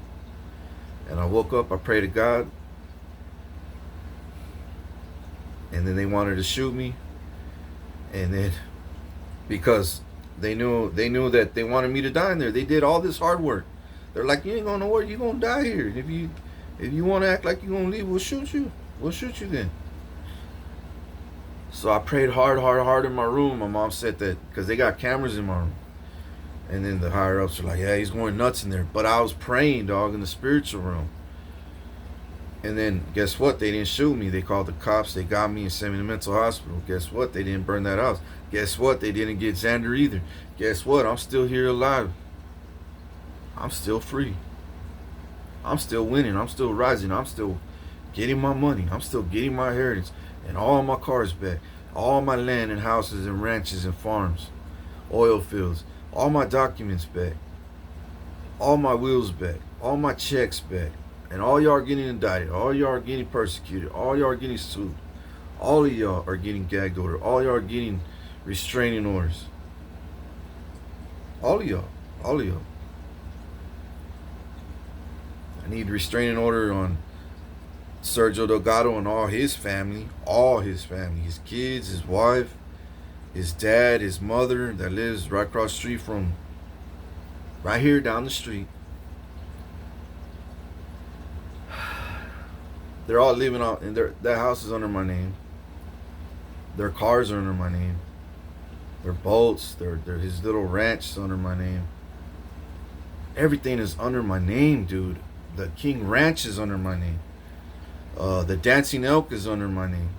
And I woke up. I prayed to God. And then they wanted to shoot me. And then, because they knew that they wanted me to die in there. They did all this hard work. They're like, you ain't going nowhere. You're going to die here. If you want to act like you're going to leave, we'll shoot you. We'll shoot you then. So I prayed hard in my room. My mom said that because they got cameras in my room. And then the higher ups were like, yeah, he's going nuts in there. But I was praying, dog, in the spiritual realm. And then guess what? They didn't shoot me. They called the cops. They got me and sent me to the mental hospital. Guess what? They didn't burn that house. Guess what? They didn't get Xander either. Guess what? I'm still here alive. I'm still free. I'm still winning. I'm still rising. I'm still getting my money. I'm still getting my inheritance and all my cars back. All my land and houses and ranches and farms, oil fields, all my documents back. All my wills back. All my checks back. And all y'all are getting indicted. All y'all are getting persecuted. All y'all are getting sued. All of y'all are getting gagged order. All y'all are getting restraining orders. All of y'all. All of y'all. I need restraining order on Sergio Delgado and all his family. All his family. His kids, his wife, his dad, his mother that lives right across the street from, right here down the street. They're all living out, and that house is under my name. Their cars are under my name. Their boats, their his little ranch is under my name. Everything is under my name, dude. The King Ranch is under my name. The Dancing Elk is under my name.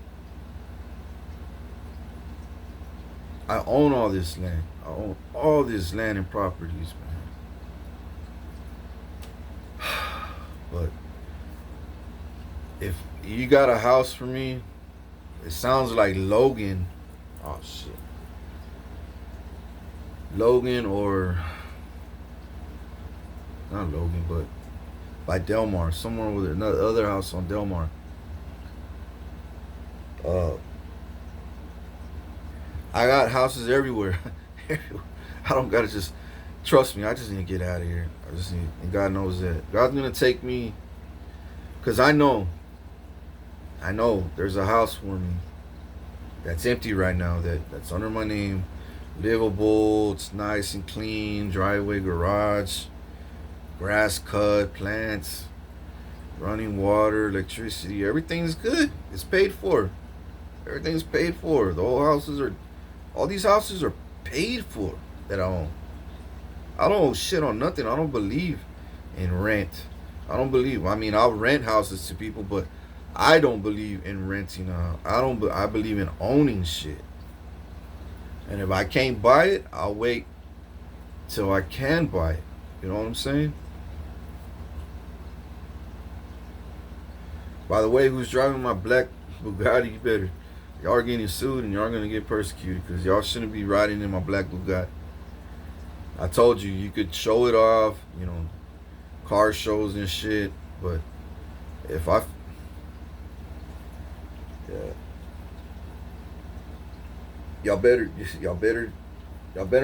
I own all this land. I own all this land and properties, man. But if you got a house for me, it sounds like Logan. Oh shit. Logan, or not Logan, but by Delmar, somewhere with another other house on Delmar. I got houses everywhere. I don't gotta just trust me. I just need to get out of here. And God knows that God's gonna take me, cause I know there's a house for me that's empty right now, that's under my name, livable. It's nice and clean, driveway, garage, grass cut, plants, running water, electricity. Everything's good. It's paid for. Everything's paid for. All these houses are paid for that I own. I don't owe shit on nothing. I don't believe in rent. I mean, I'll rent houses to people, but I don't believe in renting. I believe in owning shit. And if I can't buy it, I'll wait till I can buy it. You know what I'm saying? By the way, who's driving my black Bugatti? You better. Y'all are getting sued and y'all are gonna get persecuted because y'all shouldn't be riding in my black Bugatti. I told you, you could show it off, car shows and shit, but if y'all better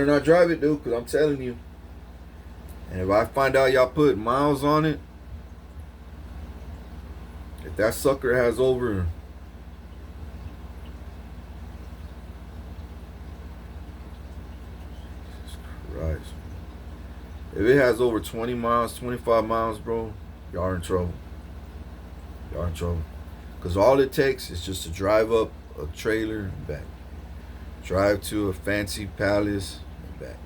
not drive it, dude, because I'm telling you. And if I find out y'all put miles on it, if that sucker has over, Jesus Christ, if it has over 20 miles, 25 miles, bro, y'all are in trouble. Y'all are in trouble. Because all it takes is just to drive up a trailer and back. Drive to a fancy palace and back.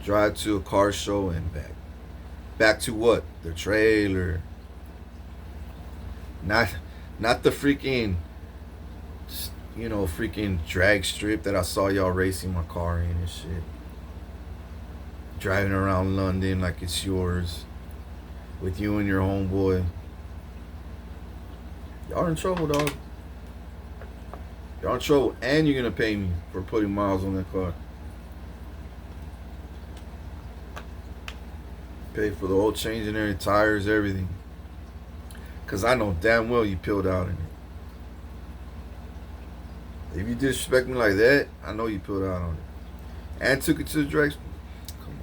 Drive to a car show and back. Back to what? The trailer. Not the freaking, freaking drag strip that I saw y'all racing my car in and shit. Driving around London like it's yours. With you and your homeboy. Y'all in trouble, dog. Y'all in trouble, and you're gonna pay me for putting miles on that car. Pay for the oil change and everything, tires, everything. Cause I know damn well you peeled out in it. If you disrespect me like that, I know you put out on it. And took it to the direction. Come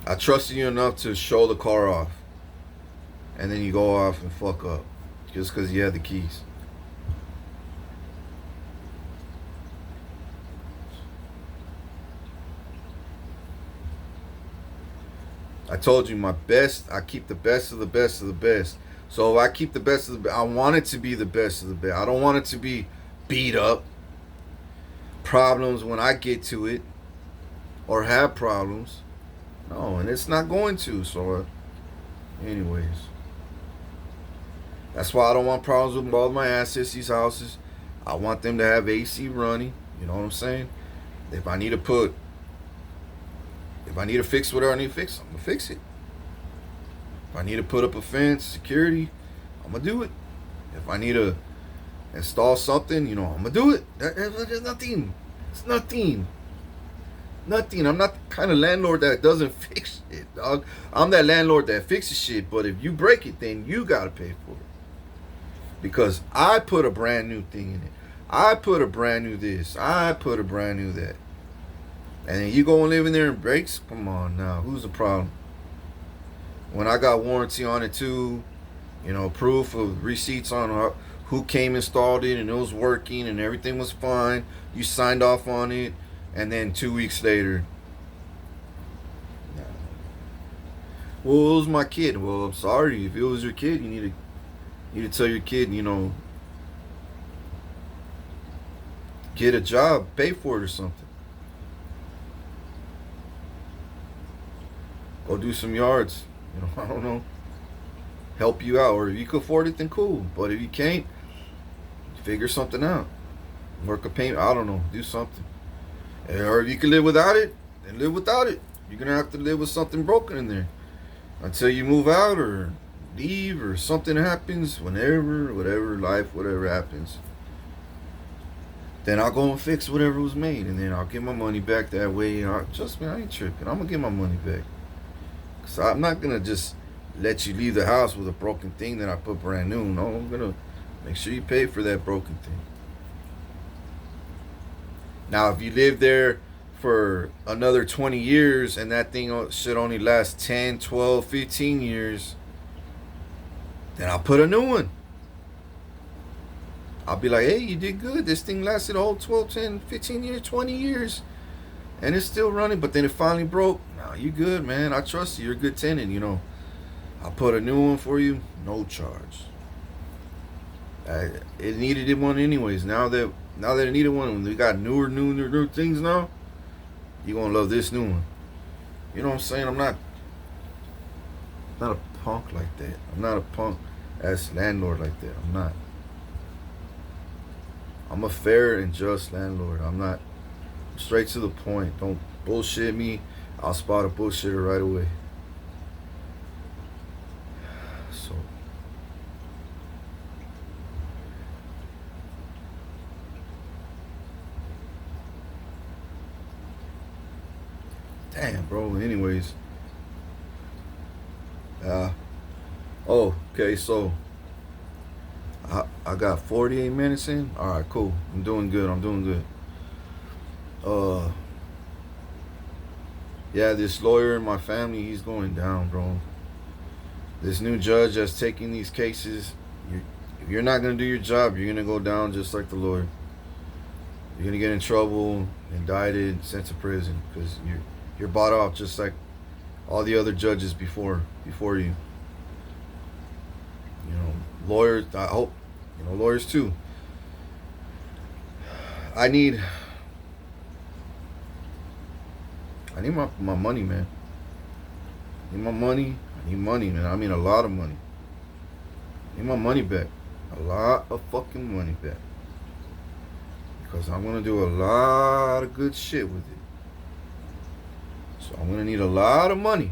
on. I trusted you enough to show the car off. And then you go off and fuck up. Just because you had the keys. I told you my best, I keep the best of the best of the best. So if I keep the best of the best, I want it to be the best of the best. I don't want it to be beat up. Problems when I get to it. Or have problems. No, and it's not going to. So, anyways. That's why I don't want problems with all my assets, these houses. I want them to have AC running. You know what I'm saying? If I need to fix whatever I need to fix, I'm going to fix it. If I need to put up a fence, security, I'm going to do it. If I need to install something, I'm going to do it. There's nothing. It's nothing. Nothing. I'm not the kind of landlord that doesn't fix it, dog. I'm that landlord that fixes shit, but if you break it, then you got to pay for it. Because I put a brand new thing in it. I put a brand new this. I put a brand new that. And then you go and live in there and breaks? Come on now. Who's the problem? When I got warranty on it too, proof of receipts on who came installed it and it was working and everything was fine. You signed off on it. And then 2 weeks later, well, it was my kid. Well, I'm sorry. If it was your kid, you need to tell your kid, get a job, pay for it or something. Go do some yards. I don't know. Help you out. Or if you can afford it, then cool. But if you can't, figure something out. Work a payment. I don't know. Do something. Or if you can live without it, then live without it. You're going to have to live with something broken in there. Until you move out or leave or something happens, whatever happens. Then I'll go and fix whatever was made. And then I'll get my money back that way. Trust me, I ain't tripping. I'm going to get my money back. Because I'm not going to just let you leave the house with a broken thing that I put brand new. No, I'm going to make sure you pay for that broken thing. Now, if you live there for another 20 years and that thing should only last 10, 12, 15 years, then I'll put a new one. I'll be like, hey, you did good. This thing lasted a whole 12, 10, 15 years, 20 years. And it's still running, but then it finally broke. Nah, you good, man. I trust you. You're a good tenant, I'll put a new one for you. No charge. It needed one anyways. Now that it needed one, when we got newer things now, you're going to love this new one. You know what I'm saying? I'm not a punk like that. I'm not a punk ass landlord like that. I'm not. I'm a fair and just landlord. I'm not straight to the point. Don't bullshit me. I'll spot a bullshitter right away. So damn, bro. Anyways. Okay, so I got 48 minutes in. Alright, cool. I'm doing good. Yeah, this lawyer in my family, he's going down, bro. This new judge that's taking these cases, if you're not going to do your job, you're going to go down just like the lawyer. You're going to get in trouble, indicted, sent to prison, because you're bought off just like all the other judges before you. Lawyers, I hope, lawyers too. I need my money, man. I need my money. I need money, man. I mean a lot of money. I need my money back. A lot of fucking money back. Because I'm going to do a lot of good shit with it. So I'm going to need a lot of money.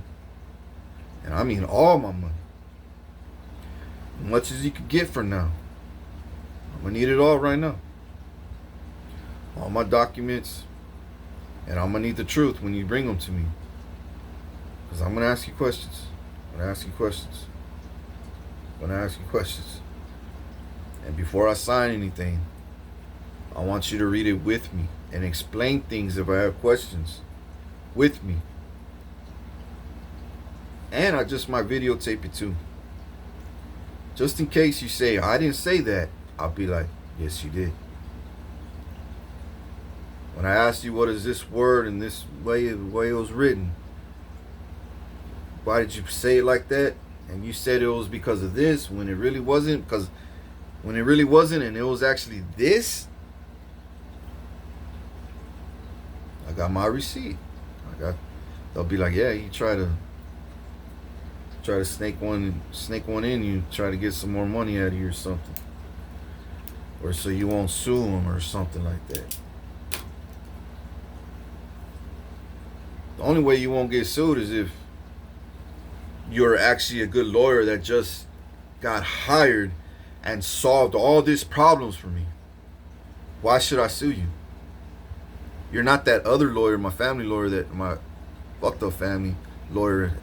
And I mean all my money. As much as you could get for now. I'm going to need it all right now. All my documents. And I'm going to need the truth when you bring them to me. Because I'm going to ask you questions. And before I sign anything, I want you to read it with me and explain things if I have questions with me. And I just might videotape it too. Just in case you say, I didn't say that, I'll be like, yes, you did. When I asked you what is this word and this way, the way it was written, why did you say it like that? And you said it was because of this when it really wasn't, because when it really wasn't and it was actually this. I got my receipt. They'll be like, yeah, you try to snake one in, you try to get some more money out of you or something. Or so you won't sue them or something like that. The only way you won't get sued is if you're actually a good lawyer that just got hired and solved all these problems for me. Why should I sue you? You're not that other lawyer, my family lawyer, that my fucked up family lawyer,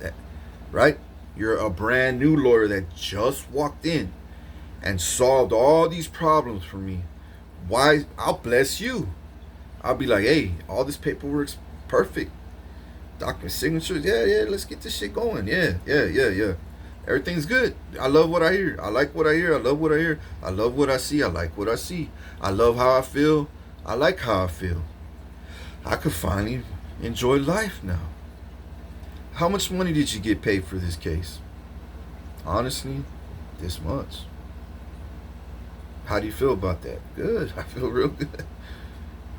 right? You're a brand new lawyer that just walked in and solved all these problems for me. Why? I'll bless you. I'll be like, hey, all this paperwork's perfect. Document signatures, yeah, let's get this shit going. Yeah. Everything's good. I love what I hear. I like what I hear. I love what I hear. I love what I see. I like what I see. I love how I feel. I like how I feel. I could finally enjoy life now. How much money did you get paid for this case? Honestly, this much. How do you feel about that? Good. I feel real good.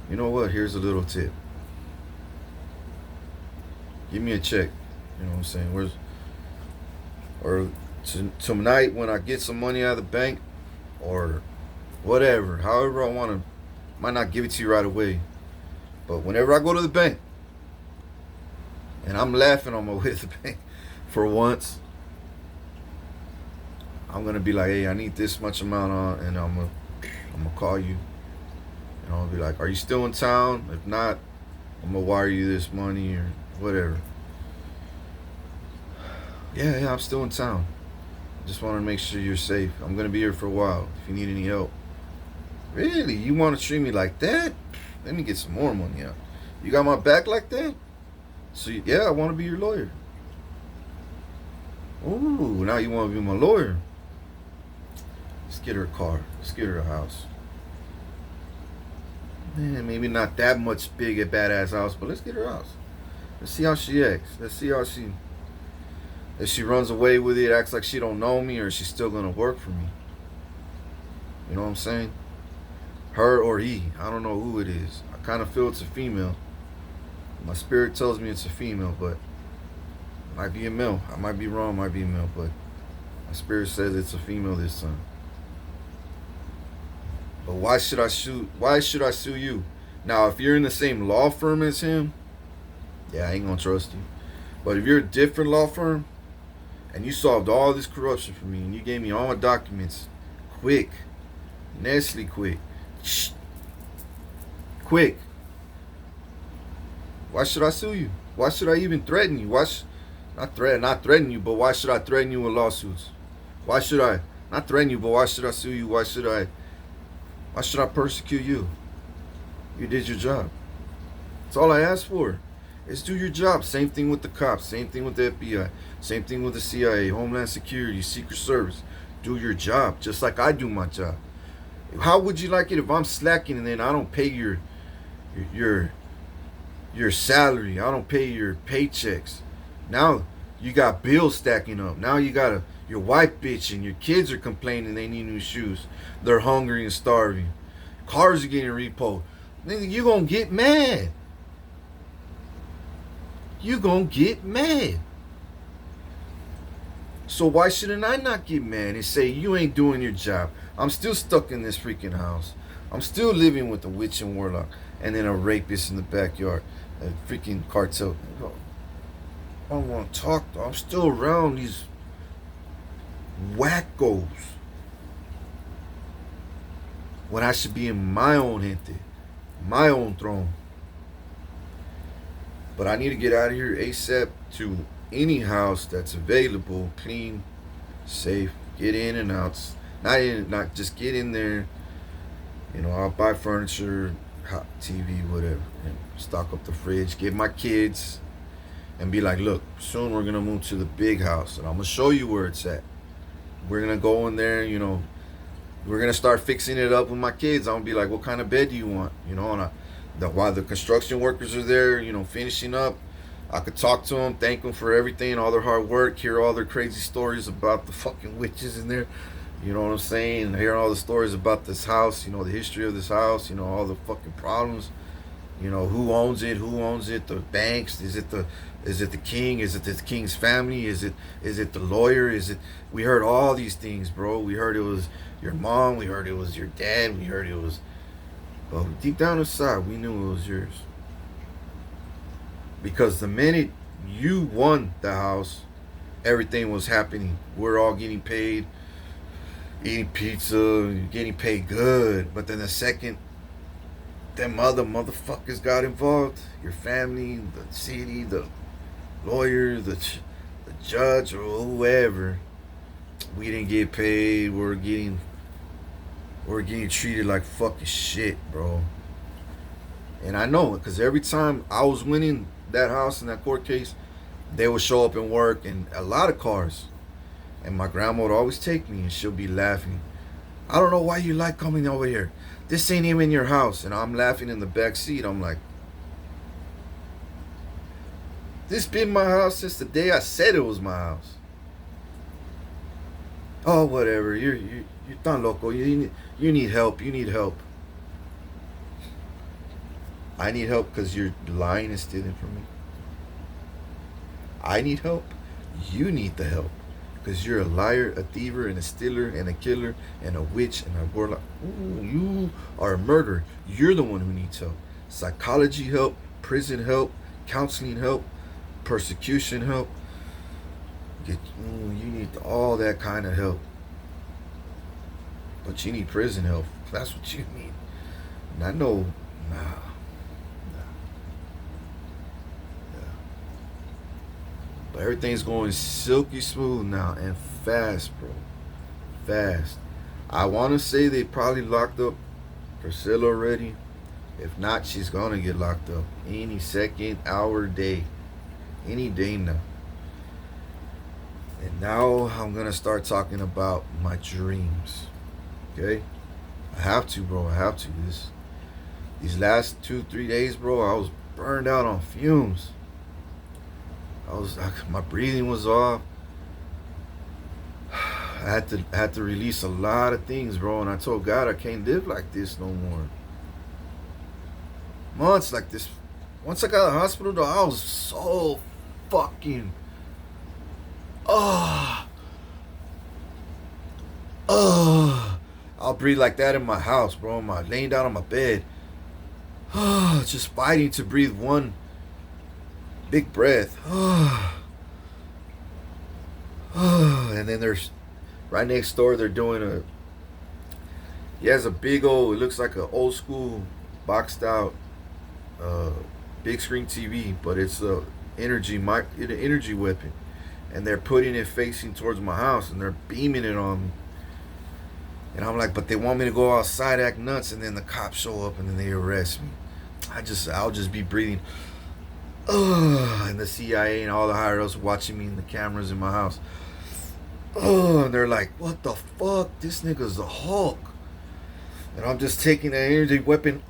You know what? Here's a little tip. Give me a check. You know what I'm saying? Or tonight when I get some money out of the bank, or whatever, however I want to. Might not give it to you right away, but whenever I go to the bank, and I'm laughing on my way to the bank for once, I'm gonna be like, hey, I need this much amount on, and I'm gonna call you, and I'll be like, are you still in town? If not, I'm gonna wire you this money or whatever. Yeah, I'm still in town. Just want to make sure you're safe. I'm gonna be here for a while. If you need any help. Really? You want to treat me like that? Let me get some more money out. You got my back like that? So yeah, I want to be your lawyer. Ooh, now you want to be my lawyer. Let's get her a car. Let's get her a house. Man, maybe not that much big a badass house, but let's get her a house. Let's see how she acts. Let's see how if she runs away with it, acts like she don't know me, or she's still gonna work for me. You know what I'm saying? Her or he. I don't know who it is. I kind of feel it's a female. My spirit tells me it's a female, but it might be a male. I might be wrong, might be a male, but my spirit says it's a female this time. But why should I sue you? Now, if you're in the same law firm as him, yeah, I ain't gonna trust you. But if you're a different law firm and you solved all this corruption for me and you gave me all my documents quick, Nestle quick, why should I sue you? Why should I even threaten you? Not threaten you, but why should I threaten you with lawsuits? Why should I not threaten you, but why should I sue you? Why should I persecute you? You did your job. That's all I asked for. Is do your job. Same thing with the cops. Same thing with the FBI. Same thing with the CIA, Homeland Security, Secret Service. Do your job, just like I do my job. How would you like it if I'm slacking and then I don't pay your salary? I don't pay your paychecks. Now you got bills stacking up. Now you got your wife bitching. Your kids are complaining they need new shoes. They're hungry and starving. Cars are getting repoed. Nigga, you gonna get mad. You gonna get mad. So why shouldn't I not get mad and say you ain't doing your job? I'm still stuck in this freaking house. I'm still living with a witch and warlock and then a rapist in the backyard. A freaking cartel. I don't want to talk though. I'm still around these wackos when I should be in my own gente, my own throne. But I need to get out of here ASAP to any house that's available, clean, safe, get in and out. Not just get in there, You know, I'll buy furniture, hot TV, whatever, and stock up the fridge. Give my kids, and be like, look, soon we're gonna move to the big house, and I'm gonna show you where it's at. We're gonna go in there, you know. We're gonna start fixing it up with my kids. I'm gonna be like, what kind of bed do you want? You know, and while the construction workers are there, you know, finishing up, I could talk to them, thank them for everything, all their hard work, hear all their crazy stories about the fucking witches in there. You know what I'm saying? Hear all the stories about this house, you know, the history of this house, you know, all the fucking problems. You know, who owns it? Who owns it? The banks? Is it the king? Is it the king's family? Is it the lawyer? We heard all these things, bro. We heard it was your mom, we heard it was your dad, we heard it was, but deep down inside we knew it was yours. Because the minute you won the house, everything was happening. We're all getting paid, eating pizza, getting paid good. But then the second them other motherfuckers got involved, your family, the city, the lawyer, the judge, or whoever, we didn't get paid. We're getting treated like fucking shit, bro. And I know it, because every time I was winning that house in that court case, they would show up and work, and a lot of cars. And my grandma would always take me, and she'll be laughing. I don't know why you like coming over here. This ain't even your house. And I'm laughing in the back seat. I'm like, this been my house since the day I said it was my house. Oh, whatever. You're tan loco. You need help. You need help. I need help because you're lying and stealing from me. I need help. You need the help because you're a liar, a thiever, and a stealer, and a killer, and a witch, and a warlock. Ooh, you are a murderer. You're the one who needs help. Psychology help, prison help, counseling help, persecution help. You need all that kind of help. But you need prison help. That's what you need. And I know, nah. But everything's going silky smooth now and fast, bro. Fast. I want to say they probably locked up Priscilla already. If not, she's going to get locked up any second, hour, day. Any day now. And now I'm going to start talking about my dreams. Okay? I have to, bro. I have to. These last 2-3 days, bro, I was burned out on fumes. My breathing was off. I had to release a lot of things, bro. And I told God I can't live like this no more. Months like this. Once I got out of the hospital, though, I was so fucking. I'll breathe like that in my house, bro. Laying down on my bed. Just fighting to breathe one big breath. And then there's right next door, they're doing he has a big old, it looks like an old school boxed out big screen TV, but it's an energy weapon, and they're putting it facing towards my house, and they're beaming it on me. And I'm like, but they want me to go outside, act nuts, and then the cops show up and then they arrest me. I'll just be breathing. And the CIA and all the higher ups watching me in the cameras in my house. And they're like, what the fuck? This nigga's the Hulk. And I'm just taking that energy weapon.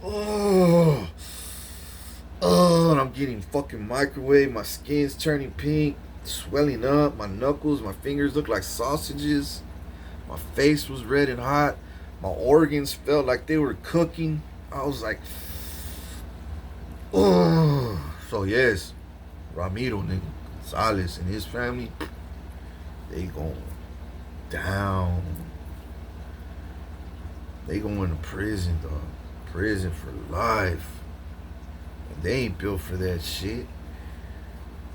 And I'm getting fucking microwave. My skin's turning pink, swelling up. My knuckles, my fingers look like sausages. My face was red and hot. My organs felt like they were cooking. I was like, So yes, Ramiro Gonzalez and his family, they going down. They going to prison, dog. Prison for life. And they ain't built for that shit.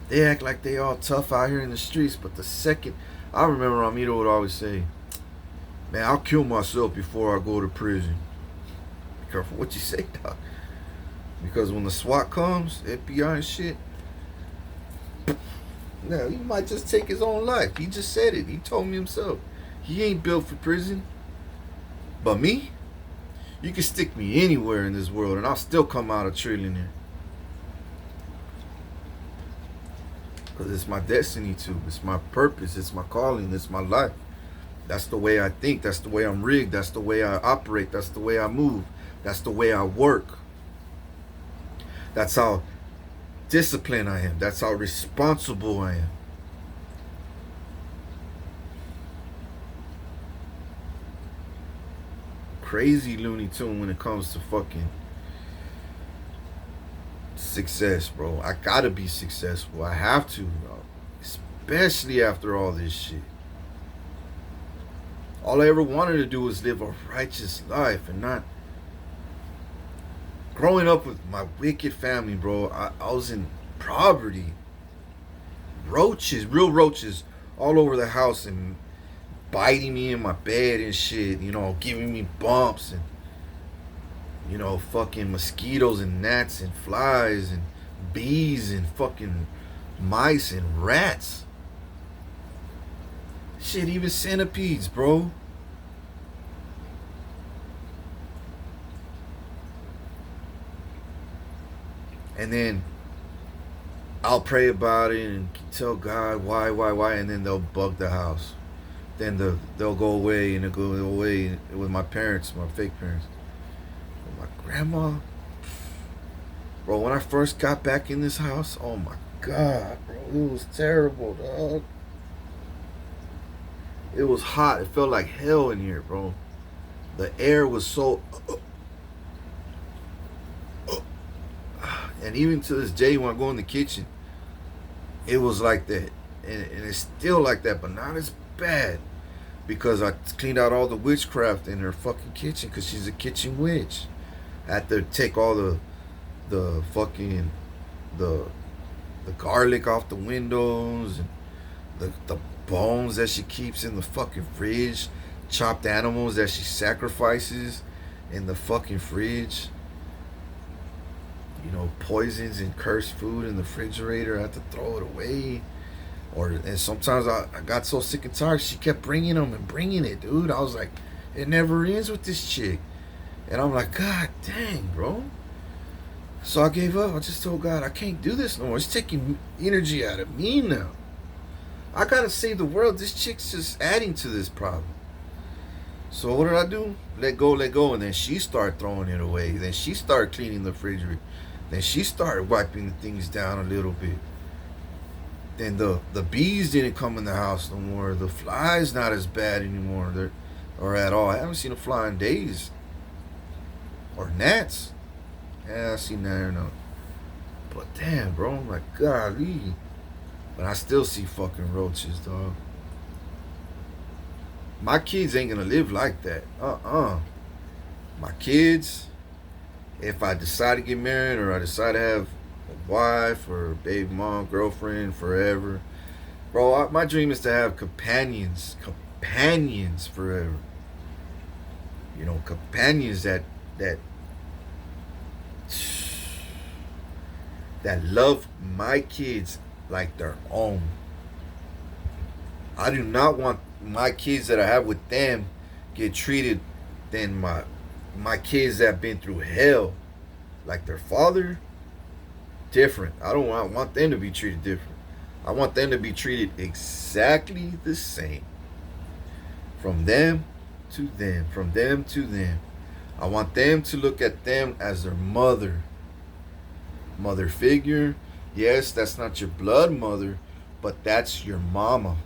They act like they all tough out here in the streets, but the second, I remember Ramiro would always say, man, I'll kill myself before I go to prison. Be careful what you say, dog. Because when the SWAT comes, FBI and shit, now he might just take his own life. He just said it. He told me himself. He ain't built for prison. But me? You can stick me anywhere in this world and I'll still come out a trillionaire. Because it's my destiny to. It's my purpose. It's my calling. It's my life. That's the way I think. That's the way I'm rigged. That's the way I operate. That's the way I move. That's the way I work. That's how disciplined I am. That's how responsible I am. Crazy Looney Tune when it comes to fucking success, bro. I gotta be successful. I have to, bro. Especially after all this shit. All I ever wanted to do was live a righteous life and not. Growing up with my wicked family, bro, I was in poverty. Roaches, real roaches, all over the house and biting me in my bed and shit, you know, giving me bumps and, you know, fucking mosquitoes and gnats and flies and bees and fucking mice and rats. Shit, even centipedes, bro. And then I'll pray about it and tell God why, and then they'll bug the house. Then they'll go away and they'll go away with my parents, my fake parents. But my grandma, bro, when I first got back in this house, oh my God, bro, it was terrible, dog. It was hot. It felt like hell in here, bro. The air was so... And even to this day, when I go in the kitchen, it was like that. And it's still like that, but not as bad. Because I cleaned out all the witchcraft in her fucking kitchen, because she's a kitchen witch. I had to take all the fucking the garlic off the windows and the bones that she keeps in the fucking fridge, chopped animals that she sacrifices in the fucking fridge, you know, poisons and cursed food in the refrigerator. I had to throw it away. And sometimes I got so sick and tired, she kept bringing them and bringing it, dude. I was like, it never ends with this chick. And I'm like, God dang, bro. So I gave up. I just told God, I can't do this no more. It's taking energy out of me now. I gotta save the world. This chick's just adding to this problem. So what did I do? Let go. And then she started throwing it away. Then she started cleaning the refrigerator. Then she started wiping the things down a little bit. Then the bees didn't come in the house no more. The flies not as bad anymore, or at all. I haven't seen a fly in days. Or gnats. Yeah, I seen that or no. But damn, bro, I'm like, golly. But I still see fucking roaches, dog. My kids ain't gonna live like that. My kids, if I decide to get married or I decide to have a wife or a baby mom, girlfriend, forever, bro, my dream is to have companions forever. You know, companions that love my kids like their own. I do not want my kids that I have with them get treated than my kids that have been through hell like their father. Different. I don't want them to be treated different. I want them to be treated exactly the same. From them to them. From them to them. I want them to look at them as their mother figure. Yes, that's not your blood mother, but that's your mama.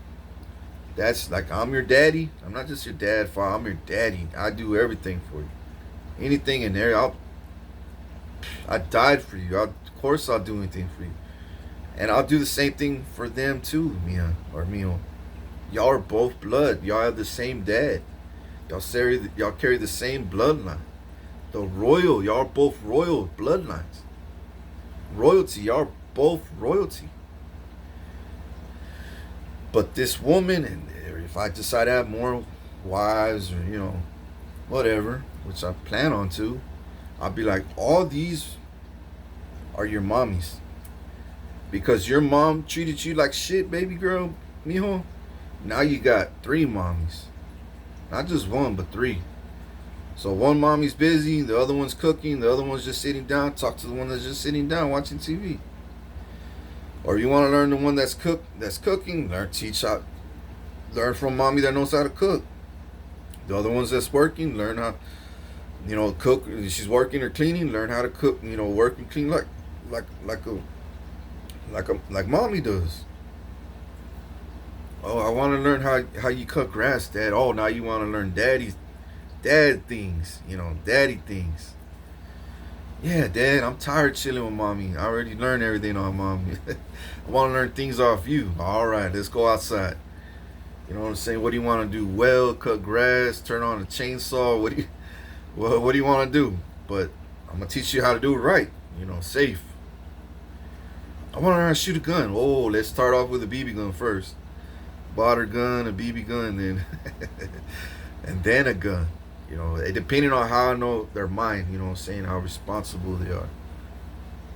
That's like, I'm your daddy. I'm not just your dad, father. I'm your daddy. I do everything for you. Anything in there, I died for you. Of course I'll do anything for you. And I'll do the same thing for them too, Mia or Mio. Y'all are both blood. Y'all have the same dad. Y'all carry the same bloodline. Y'all are both royal bloodlines. Royalty, y'all are both royalty. But this woman, and if I decide to have more wives or, you know, whatever, which I plan on to, I'll be like, all these are your mommies. Because your mom treated you like shit, baby girl, mijo. Now you got 3 mommies. Not just 1, but 3. So one mommy's busy, the other one's cooking, the other one's just sitting down. Talk to the one that's just sitting down watching TV. Or you want to learn the one that's cooking, learn from mommy that knows how to cook. The other ones that's working, learn how, cook. She's working or cleaning, learn how to cook. Work and clean like mommy does. Oh, I want to learn how you cut grass, Dad. Oh, now you want to learn dad things, daddy things. Yeah, Dad, I'm tired chilling with mommy. I already learned everything on mommy. I want to learn things off you. All right, let's go outside. You know what I'm saying? What do you want to do? Well, cut grass, turn on a chainsaw. What do you want to do? But I'm gonna teach you how to do it right. Safe. I want to learn how to shoot a gun. Oh, let's start off with a BB gun first. Bought her gun, a BB gun, then and then a gun. Depending on how I know their mind, saying how responsible they are.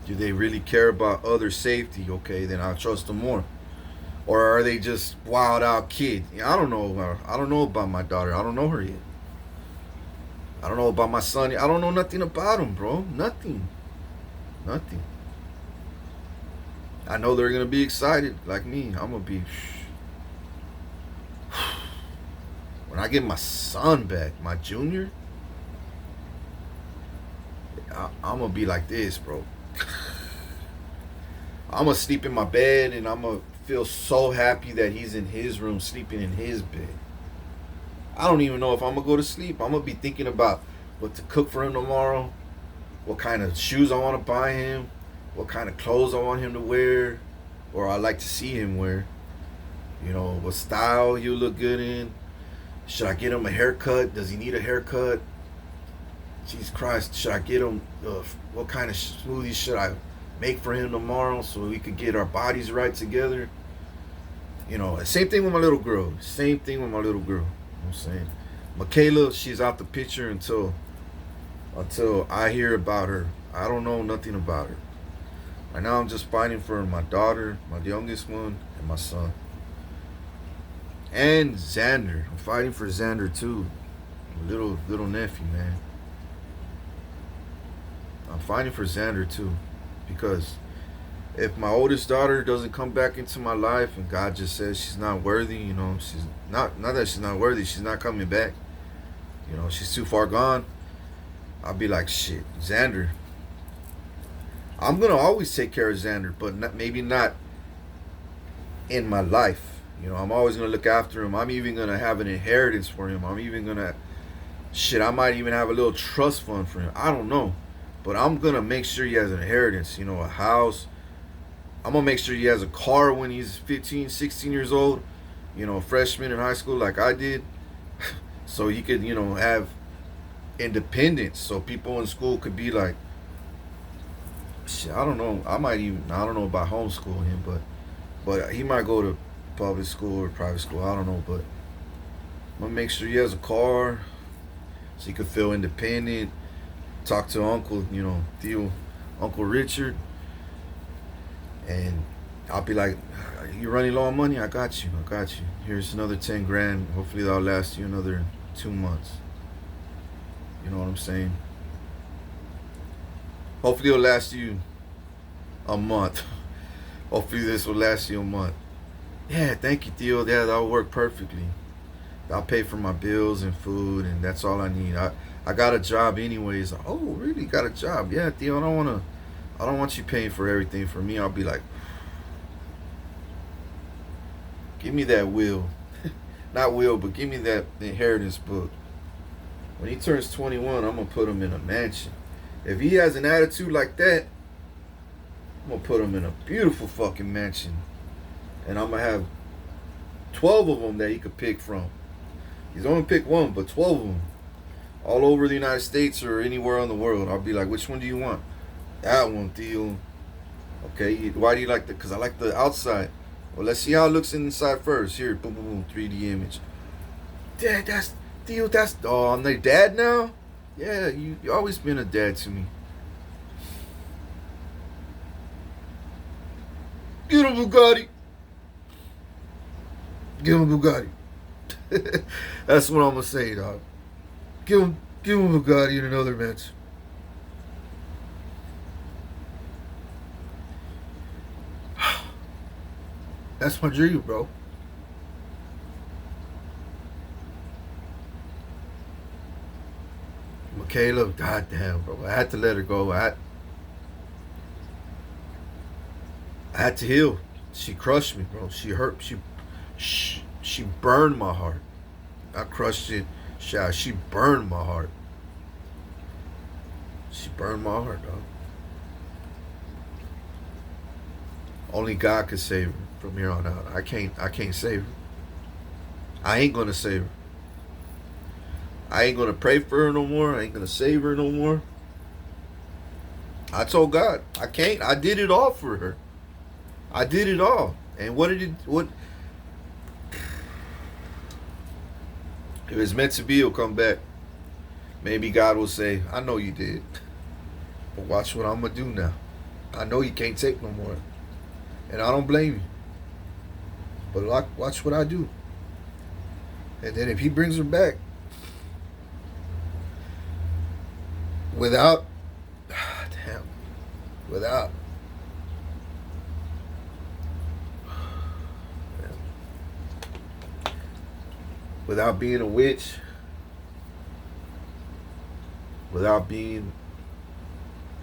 Do they really care about other safety? Okay, then I'll trust them more. Or are they just wild out kid? I don't know. I don't know about my daughter. I don't know her yet. I don't know about my son. I don't know nothing about them, bro. Nothing. I know they're gonna be excited like me. I'm gonna be. When I get my son back, my junior, I'm gonna be like this, bro. I'm gonna sleep in my bed and I'm gonna feel so happy that he's in his room sleeping in his bed. I don't even know if I'm gonna go to sleep. I'm gonna be thinking about what to cook for him tomorrow, what kind of shoes I want to buy him, what kind of clothes I want him to wear, or I like to see him wear. What style he'll look good in. Should I get him a haircut? Does he need a haircut? Jesus Christ, should I get him, what kind of smoothie should I make for him tomorrow so we could get our bodies right together? Same thing with my little girl. You know what I'm saying? Michaela, she's out the picture until I hear about her. I don't know nothing about her. Right now I'm just fighting for my daughter, my youngest one, and my son. And Xander. I'm fighting for Xander too. Little nephew, man. I'm fighting for Xander too. Because if my oldest daughter doesn't come back into my life and God just says she's not worthy, she's not that she's not worthy, she's not coming back. She's too far gone. I'll be like, shit, Xander. I'm gonna always take care of Xander, but maybe not in my life. I'm always going to look after him. I'm even going to have an inheritance for him. I'm even going to, I might even have a little trust fund for him. I don't know. But I'm going to make sure he has an inheritance, a house. I'm going to make sure he has a car when he's 15, 16 years old, freshman in high school like I did. So he could, have independence. So people in school could be like, shit, I don't know. I don't know about homeschooling him, but he might go to public school or private school, I don't know, but I'm gonna make sure he has a car so he could feel independent. Talk to Uncle, Theo, Uncle Richard, and I'll be like, you running low on money? I got you. Here's another 10 grand. Hopefully that'll last you another 2 months. You know what I'm saying? Hopefully it'll last you a month. Hopefully this will last you a month. Yeah, thank you, Theo. Yeah, that'll work perfectly. I'll pay for my bills and food, and that's all I need. I got a job anyways. Oh, really? Got a job? Yeah, Theo. I don't want you paying for everything for me. I'll be like, give me that will, not will, but give me that inheritance book. When he turns 21, I'm gonna put him in a mansion. If he has an attitude like that, I'm gonna put him in a beautiful fucking mansion. And I'm going to have 12 of them that he could pick from. He's only picked one, but 12 of them. All over the United States or anywhere in the world. I'll be like, which one do you want? That one, Theo. Okay, why do you like that? Because I like the outside. Well, let's see how it looks inside first. Here, boom, boom, boom, 3D image. Dad, that's, Theo, oh, I'm their dad now? Yeah, you always been a dad to me. Get a Bugatti. Give him a Bugatti. That's what I'm gonna say, dog. Give Give him a Bugatti and another Benz. That's my dream, bro. Michaela, goddamn, bro. I had to let her go. I had to heal. She crushed me, bro. She hurt. She burned my heart. I crushed it. She burned my heart. She burned my heart, dog. Only God could save her from here on out. I can't save her. I ain't gonna save her. I ain't gonna pray for her no more. I ain't gonna save her no more. I told God, I can't. I did it all for her. I did it all. And what? If it's meant to be, it'll come back. Maybe God will say, I know you did. But watch what I'm going to do now. I know you can't take no more. And I don't blame you. But watch what I do. And then if he brings her back, without being a witch, without being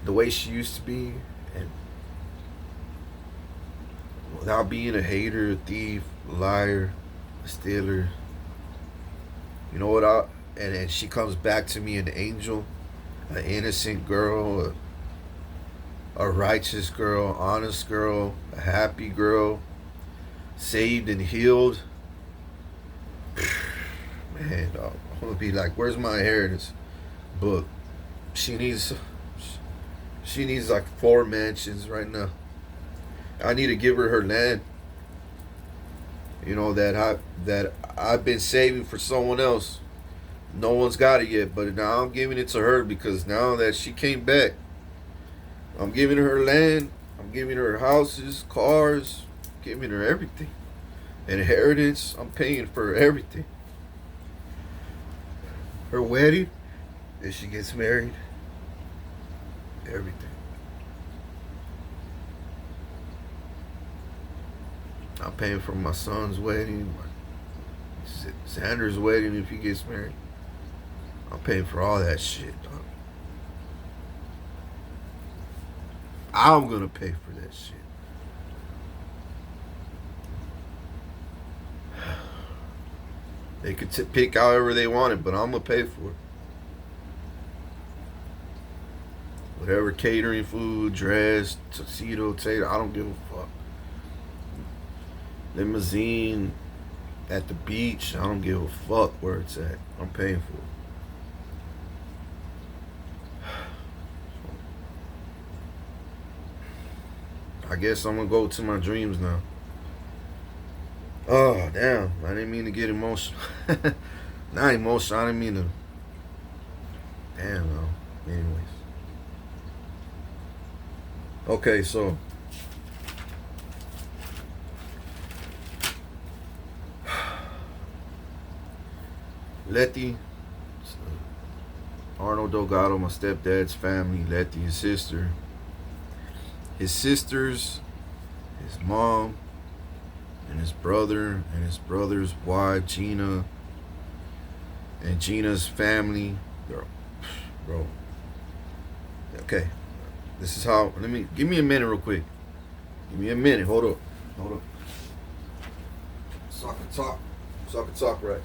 the way she used to be, and without being a hater, a thief, a liar, a stealer, you know what? And she comes back to me an angel, an innocent girl, a righteous girl, honest girl, a happy girl, saved and healed. Man, I'm gonna be like, where's my inheritance book? She needs like 4 mansions right now. I need to give her her land. You know, that I've been saving for someone else. No one's got it yet, but now I'm giving it to her because now that she came back, I'm giving her land. I'm giving her houses, cars, giving her everything. Inheritance, I'm paying for everything. Her wedding, if she gets married, everything. I'm paying for my son's wedding, Xander's wedding if he gets married. I'm paying for all that shit, dog. I'm gonna pay for that shit. They could pick however they want it, but I'm gonna pay for it. Whatever catering, food, dress, tuxedo, tater, I don't give a fuck. Limousine at the beach, I don't give a fuck where it's at. I'm paying for it. I guess I'm gonna go to my dreams now. Oh, damn. I didn't mean to get emotional. Not emotional. I didn't mean to. Damn, though. Anyways. Okay, so. Letty. Arnold Delgado, my stepdad's family. Letty, his sister. His sisters. His mom. And his brother, and his brother's wife, Gina, and Gina's family. Bro. Okay. This is how, give me a minute real quick. Give me a minute, hold up. So I can talk right.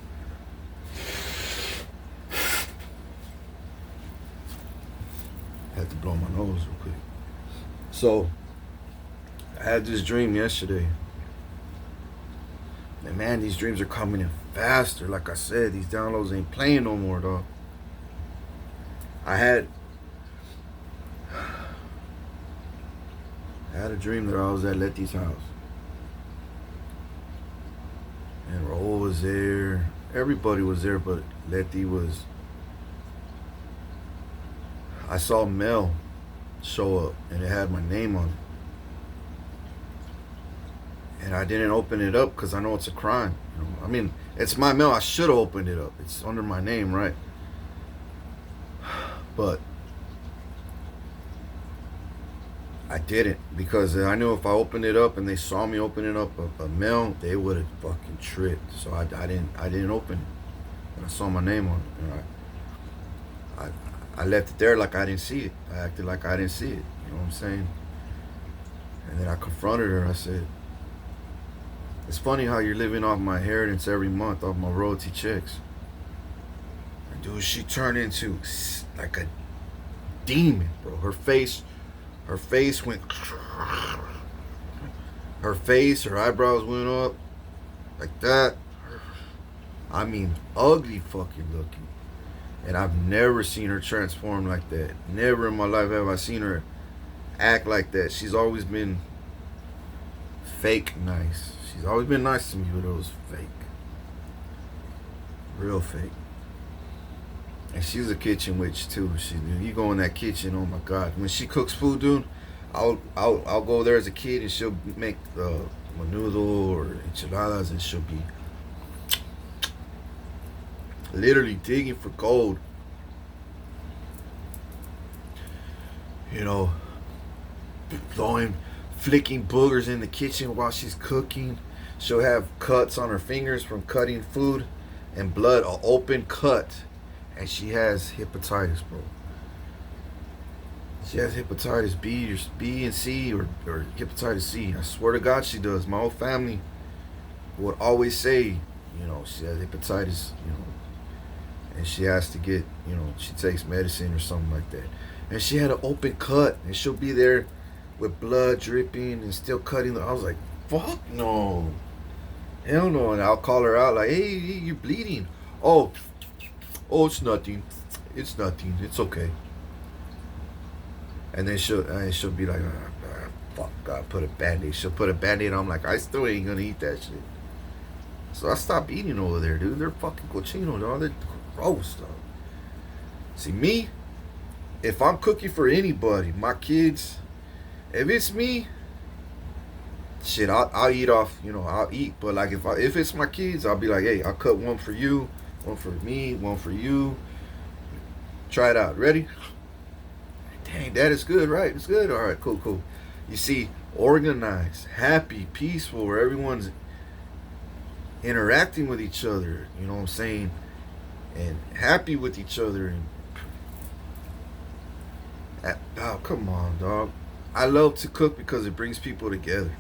I had to blow my nose real quick. So, I had this dream yesterday. And man, these dreams are coming in faster. Like I said, these downloads ain't playing no more, dog. I had a dream that I was at Letty's house. And Raul was there. Everybody was there, but Letty was. I saw Mel show up, and it had my name on it. And I didn't open it up because I know it's a crime. You know? I mean, it's my mail. I should have opened it up. It's under my name, right? But I didn't, because I knew if I opened it up and they saw me opening up a mail, they would have fucking tripped. So I didn't open it. And I saw my name on it. And I left it there like I didn't see it. I acted like I didn't see it. You know what I'm saying? And then I confronted her. I said, it's funny how you're living off my inheritance every month, off my royalty checks. And dude, she turned into like a demon, bro. Her face went, her eyebrows went up like that. I mean, ugly fucking looking. And I've never seen her transform like that. Never in my life have I seen her act like that. She's always been fake nice. She's always been nice to me, but it was fake. Real fake. And she's a kitchen witch too. You go in that kitchen, oh my God. When she cooks food, dude, I'll go there as a kid and she'll make menudo or enchiladas, and she'll be literally digging for gold. You know, flicking boogers in the kitchen while she's cooking. She'll have cuts on her fingers from cutting food, and blood, an open cut. And she has hepatitis, bro. She has hepatitis B and C, or hepatitis C. I swear to God she does. My whole family would always say, you know, she has hepatitis, you know, and she has to get, you know, she takes medicine or something like that. And she had an open cut, and she'll be there with blood dripping and still cutting. I was like, fuck no. Hell no. And I'll call her out like, hey, you're bleeding. Oh, it's nothing. It's nothing. It's okay. And then she'll be like, fuck, God, put a Band-Aid. She'll put a Band-Aid on. I'm like, I still ain't gonna eat that shit. So I stopped eating over there, dude. They're fucking cochino, dog. They're gross, dog. See, me, if I'm cooking for anybody, my kids, if it's me, shit, I'll eat off, you know, I'll eat. But like if it's my kids, I'll be like, hey, I'll cut one for you, one for me, one for you. Try it out. Ready? Dang, that is good, right? It's good. All right, cool. You see, organized, happy, peaceful, where everyone's interacting with each other. You know what I'm saying? And happy with each other. And oh, come on, dog. I love to cook because it brings people together.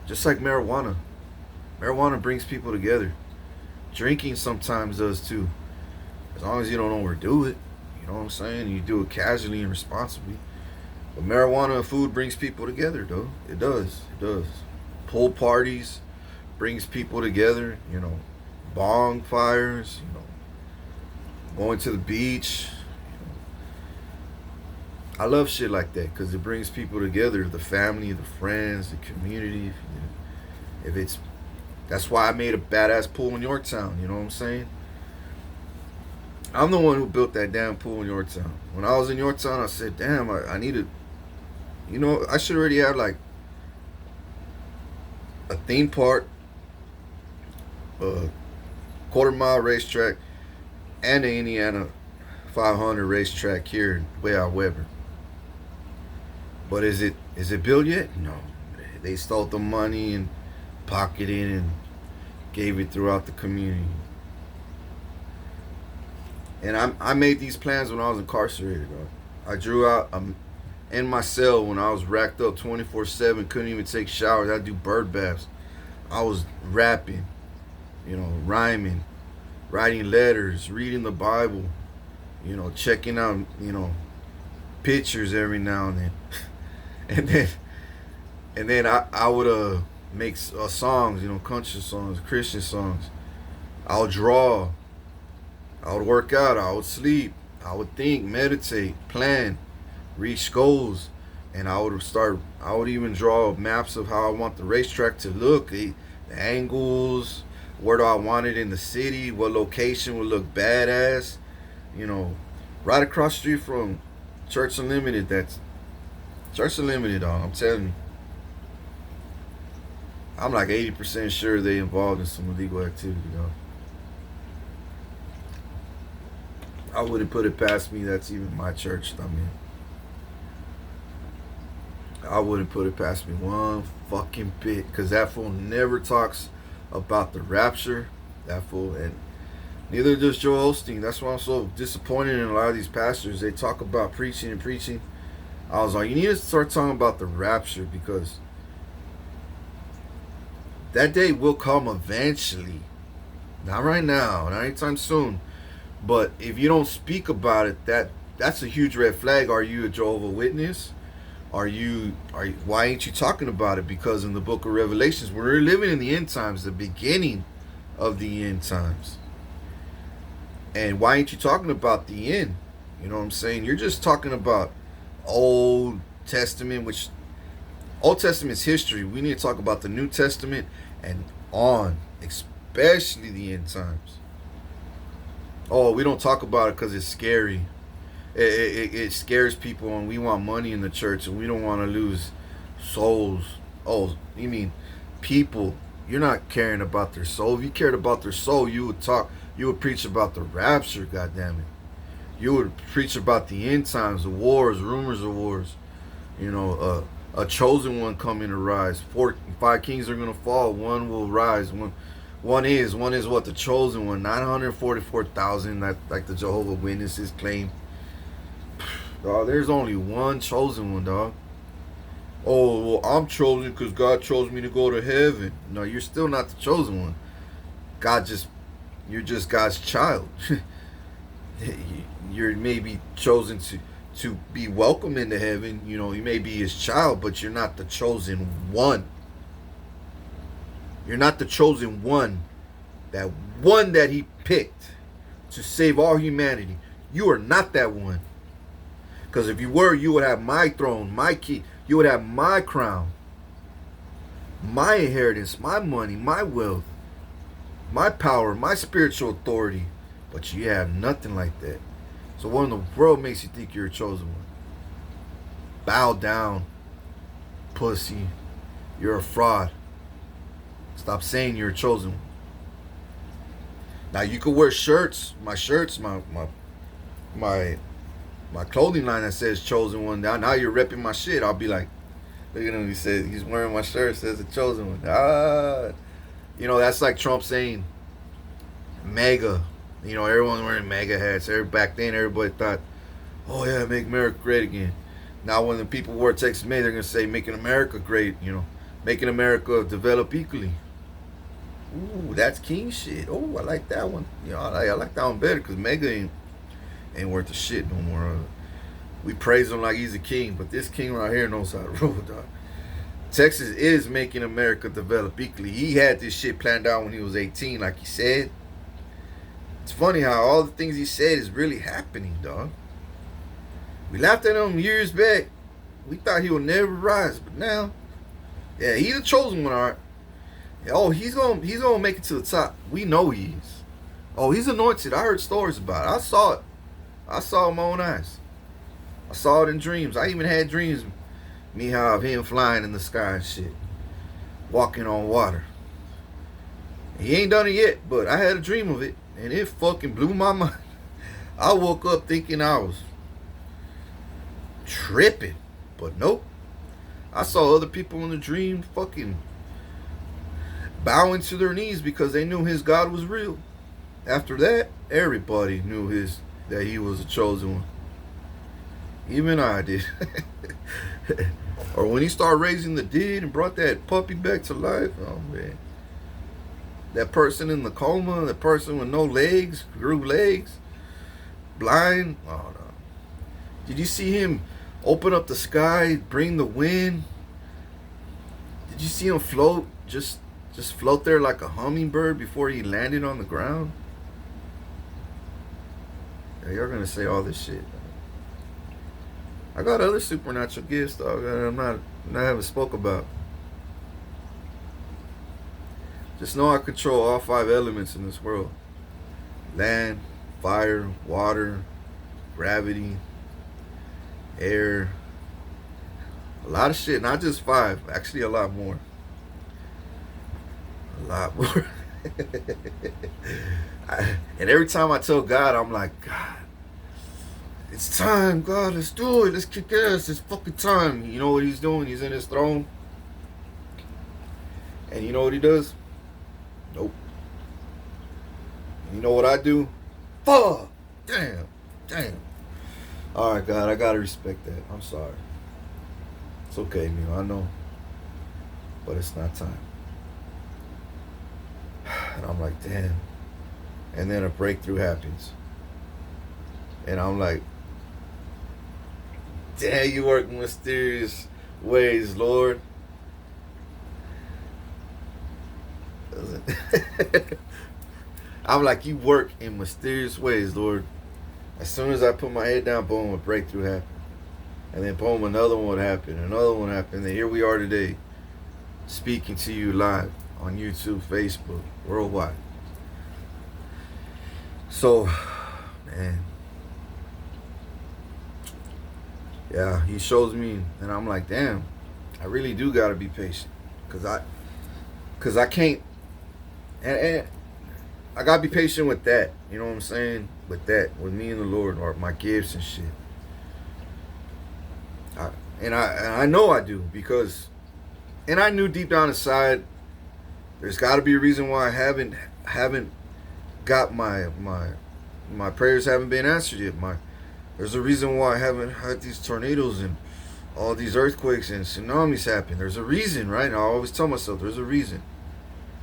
Just like marijuana. Marijuana brings people together. Drinking sometimes does too. As long as you don't overdo it. You know what I'm saying? You do it casually and responsibly. But marijuana and food brings people together, though. It does. Pool parties brings people together. You know, bonfires. You know, going to the beach. I love shit like that because it brings people together. The family, the friends, the community. That's why I made a badass pool in Yorktown. You know what I'm saying? I'm the one who built that damn pool in Yorktown. When I was in Yorktown, I said, damn, I needed, you know, I should already have like a theme park, a quarter-mile racetrack, and the Indiana 500 racetrack here in way out Weber. But is it built yet? No. They stole the money and pocketed it and gave it throughout the community. And I made these plans when I was incarcerated, bro. I drew out in my cell when I was racked up 24/7, couldn't even take showers. I'd do bird baths. I was rapping, you know, rhyming, writing letters, reading the Bible, you know, checking out, you know, pictures every now and then. and then I would make songs, you know, country songs, Christian songs. I would draw. I would work out, I would sleep, I would think, meditate, plan, reach goals, and I would even draw maps of how I want the racetrack to look, the angles, where do I want it in the city, what location would look badass, you know, right across the street from Church Unlimited. That's Church Unlimited, dog, I'm telling you. I'm like 80% sure they involved in some illegal activity, dog. I wouldn't put it past me that's even my church. I mean, I wouldn't put it past me one fucking bit, because that fool never talks about the rapture. That fool, and neither does Joel Osteen. That's why I'm so disappointed in a lot of these pastors. They talk about preaching and preaching. I was like, you need to start talking about the rapture, because that day will come eventually. Not right now, not anytime soon. But if you don't speak about it, that's a huge red flag. Are you a Jehovah's Witness? Why ain't you talking about it? Because in the book of Revelations, we're living in the end times, the beginning of the end times. And why ain't you talking about the end? You know what I'm saying? You're just talking about Old Testament, which Old Testament's history. We need to talk about the New Testament and on, especially the end times. Oh, we don't talk about it because it's scary. It scares people, and we want money in the church, and we don't want to lose souls. Oh, you mean people? You're not caring about their soul. If you cared about their soul, you would preach about the rapture. God damn it, you would preach about the end times, the wars, rumors of wars. You know, a chosen one coming to rise. 5 kings are gonna fall. One will rise. One is what? The chosen one. 944,000, like the Jehovah's Witnesses claim. Dog, there's only one chosen one, dog. Oh, well, I'm chosen because God chose me to go to heaven. No, you're still not the chosen one. You're just God's child. You're maybe chosen to be welcome into heaven. You know, you may be his child, but you're not the chosen one. You're not the chosen one. That one that he picked to save all humanity. You are not that one. Because if you were, you would have my throne, my key. You would have my crown, my inheritance, my money, my wealth, my power, my spiritual authority. But you have nothing like that. So what in the world makes you think you're a chosen one? Bow down, pussy. You're a fraud. Stop saying you're a chosen one. Now you could wear shirts, my clothing line that says chosen one. Now you're repping my shit. I'll be like, look at him. He says he's wearing my shirt. Says the chosen one. You know, that's like Trump saying MAGA. You know, everyone's wearing MAGA hats. Back then, everybody thought, oh yeah, make America great again. Now when the people wore Texas made, they're gonna say making America great. You know, making America develop equally. Ooh, that's king shit. Oh, I like that one. You know, I like that one better, because MAGA ain't worth the shit no more. We praise him like he's a king, but this king right here knows how to roll, dog. Texas is making America develop equally. He had this shit planned out when he was 18, like he said. It's funny how all the things he said is really happening, dog. We laughed at him years back. We thought he would never rise, but now, yeah, he's a chosen one, all right. Oh, he's gonna make it to the top. We know he is. Oh, he's anointed. I heard stories about it. I saw it. I saw it with my own eyes. I saw it in dreams. I even had dreams, meanwhile, of him flying in the sky and shit, walking on water. He ain't done it yet, but I had a dream of it, and it fucking blew my mind. I woke up thinking I was tripping, but nope. I saw other people in the dream fucking bowing to their knees because they knew his God was real. After that, everybody knew that he was a chosen one. Even I did. Or when he started raising the dead and brought that puppy back to life, oh man. That person in the coma, that person with no legs, grew legs, blind. Oh no. Did you see him open up the sky, bring the wind? Did you see him float? Just float there like a hummingbird before he landed on the ground? Yeah, you're gonna say all this shit. I got other supernatural gifts, dog, that I haven't spoke about. Just know I control all 5 elements in this world: land, fire, water, gravity, air. A lot of shit, not just 5, actually a lot more. A lot more. And every time I tell God, I'm like, God, It's time, God, let's do it. Let's kick ass. It's fucking time. You know what he's doing? He's in his throne. And you know what he does? Nope. You know what I do? Fuck! Damn. Alright, God, I gotta respect that. I'm sorry. It's okay, Neil, I know. But it's not time. And I'm like, damn. And then a breakthrough happens. And I'm like, damn, you work in mysterious ways, Lord. I'm like, you work in mysterious ways, Lord. As soon as I put my head down, boom, a breakthrough happened. And then boom, another one would happen, another one happened. And here we are today, speaking to you live on YouTube, Facebook, worldwide. So, man. Yeah, he shows me, and I'm like, damn, I really do gotta be patient. Cause I can't, and I gotta be patient with that. You know what I'm saying? With that, with me and the Lord, or my gifts and shit. I know I do, because, and I knew deep down inside, there's got to be a reason why I haven't got my prayers haven't been answered yet. There's a reason why I haven't had these tornadoes and all these earthquakes and tsunamis happen. There's a reason, right? And I always tell myself there's a reason.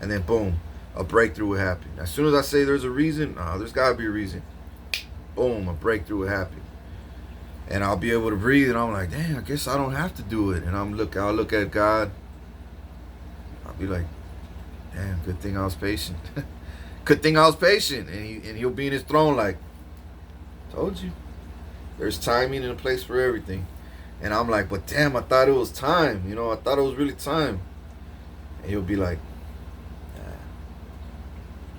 And then boom, a breakthrough will happen. As soon as I say there's a reason, there's got to be a reason. Boom, a breakthrough will happen. And I'll be able to breathe, and I'm like, dang, I guess I don't have to do it. And I'll look at God. I'll be like, damn, good thing I was patient. Good thing I was patient. And he'll be in his throne like, told you. There's timing and a place for everything. And I'm like, but damn, I thought it was time. You know, I thought it was really time. And he'll be like, nah,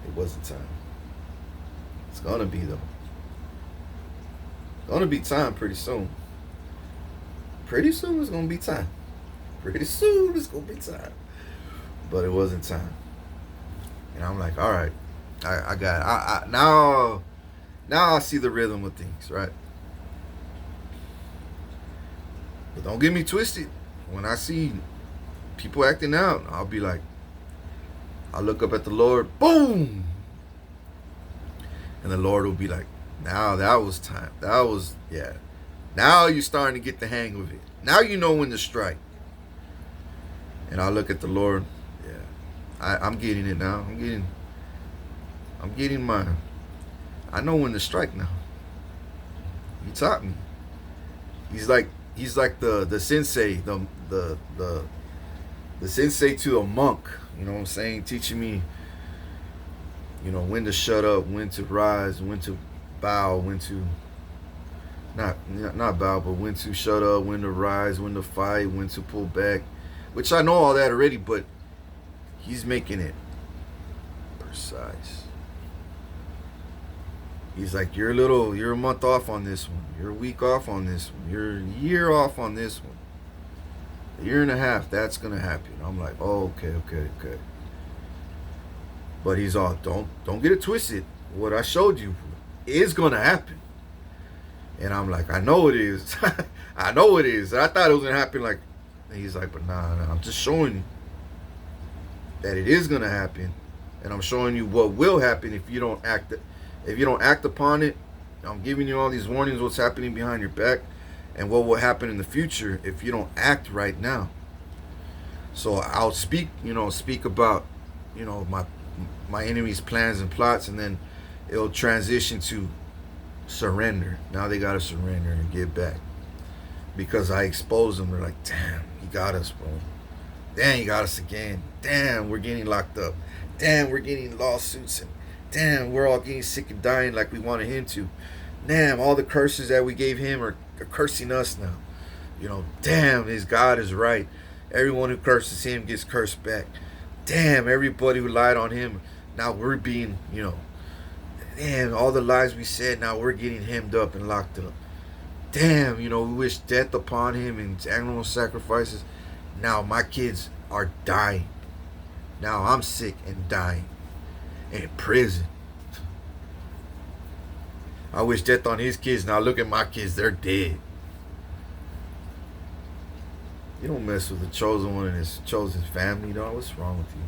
it wasn't time. It's gonna be though. It's gonna be time pretty soon. Pretty soon it's gonna be time. Pretty soon it's gonna be time. But it wasn't time. And I'm like, all right, I got it. Now I see the rhythm of things, right? But don't get me twisted. When I see people acting out, I'll be like, I'll look up at the Lord, boom! And the Lord will be like, now that was time. That was, yeah. Now you're starting to get the hang of it. Now you know when to strike. And I'll look at the Lord, yeah. I'm getting it now. I'm getting mine. I know when to strike now. He taught me. He's like the sensei, the sensei to a monk. You know what I'm saying? Teaching me, you know, when to shut up, when to rise, when to bow, when to not bow, but when to shut up, when to rise, when to fight, when to pull back. Which I know all that already, but he's making it precise. He's like, you're a month off on this one. You're a week off on this one. You're a year off on this one. A year and a half, that's going to happen. I'm like, oh, okay. But he's all, don't get it twisted. What I showed you is going to happen. And I'm like, I know it is. I know it is. I thought it was going to happen like, and he's like, but nah, I'm just showing you that it is going to happen. And I'm showing you what will happen if you don't act upon it. I'm giving you all these warnings, what's happening behind your back, and what will happen in the future if you don't act right now. So I'll speak about, my enemy's plans and plots, and then it'll transition to surrender. Now they gotta surrender and get back. Because I exposed them. They're like, damn, he got us, bro. Damn, he got us again. Damn, we're getting locked up. Damn, we're getting lawsuits, and damn, we're all getting sick and dying like we wanted him to. Damn, all the curses that we gave him are cursing us now. Damn, his God is right. Everyone who curses him gets cursed back. Damn, everybody who lied on him, now we're being, damn, all the lies we said, now we're getting hemmed up and locked up. Damn, we wish death upon him and animal sacrifices. Now my kids are dying. Now I'm sick and dying. In prison. I wish death on his kids. Now look at my kids. They're dead. You don't mess with the chosen one and his chosen family, dog. What's wrong with you?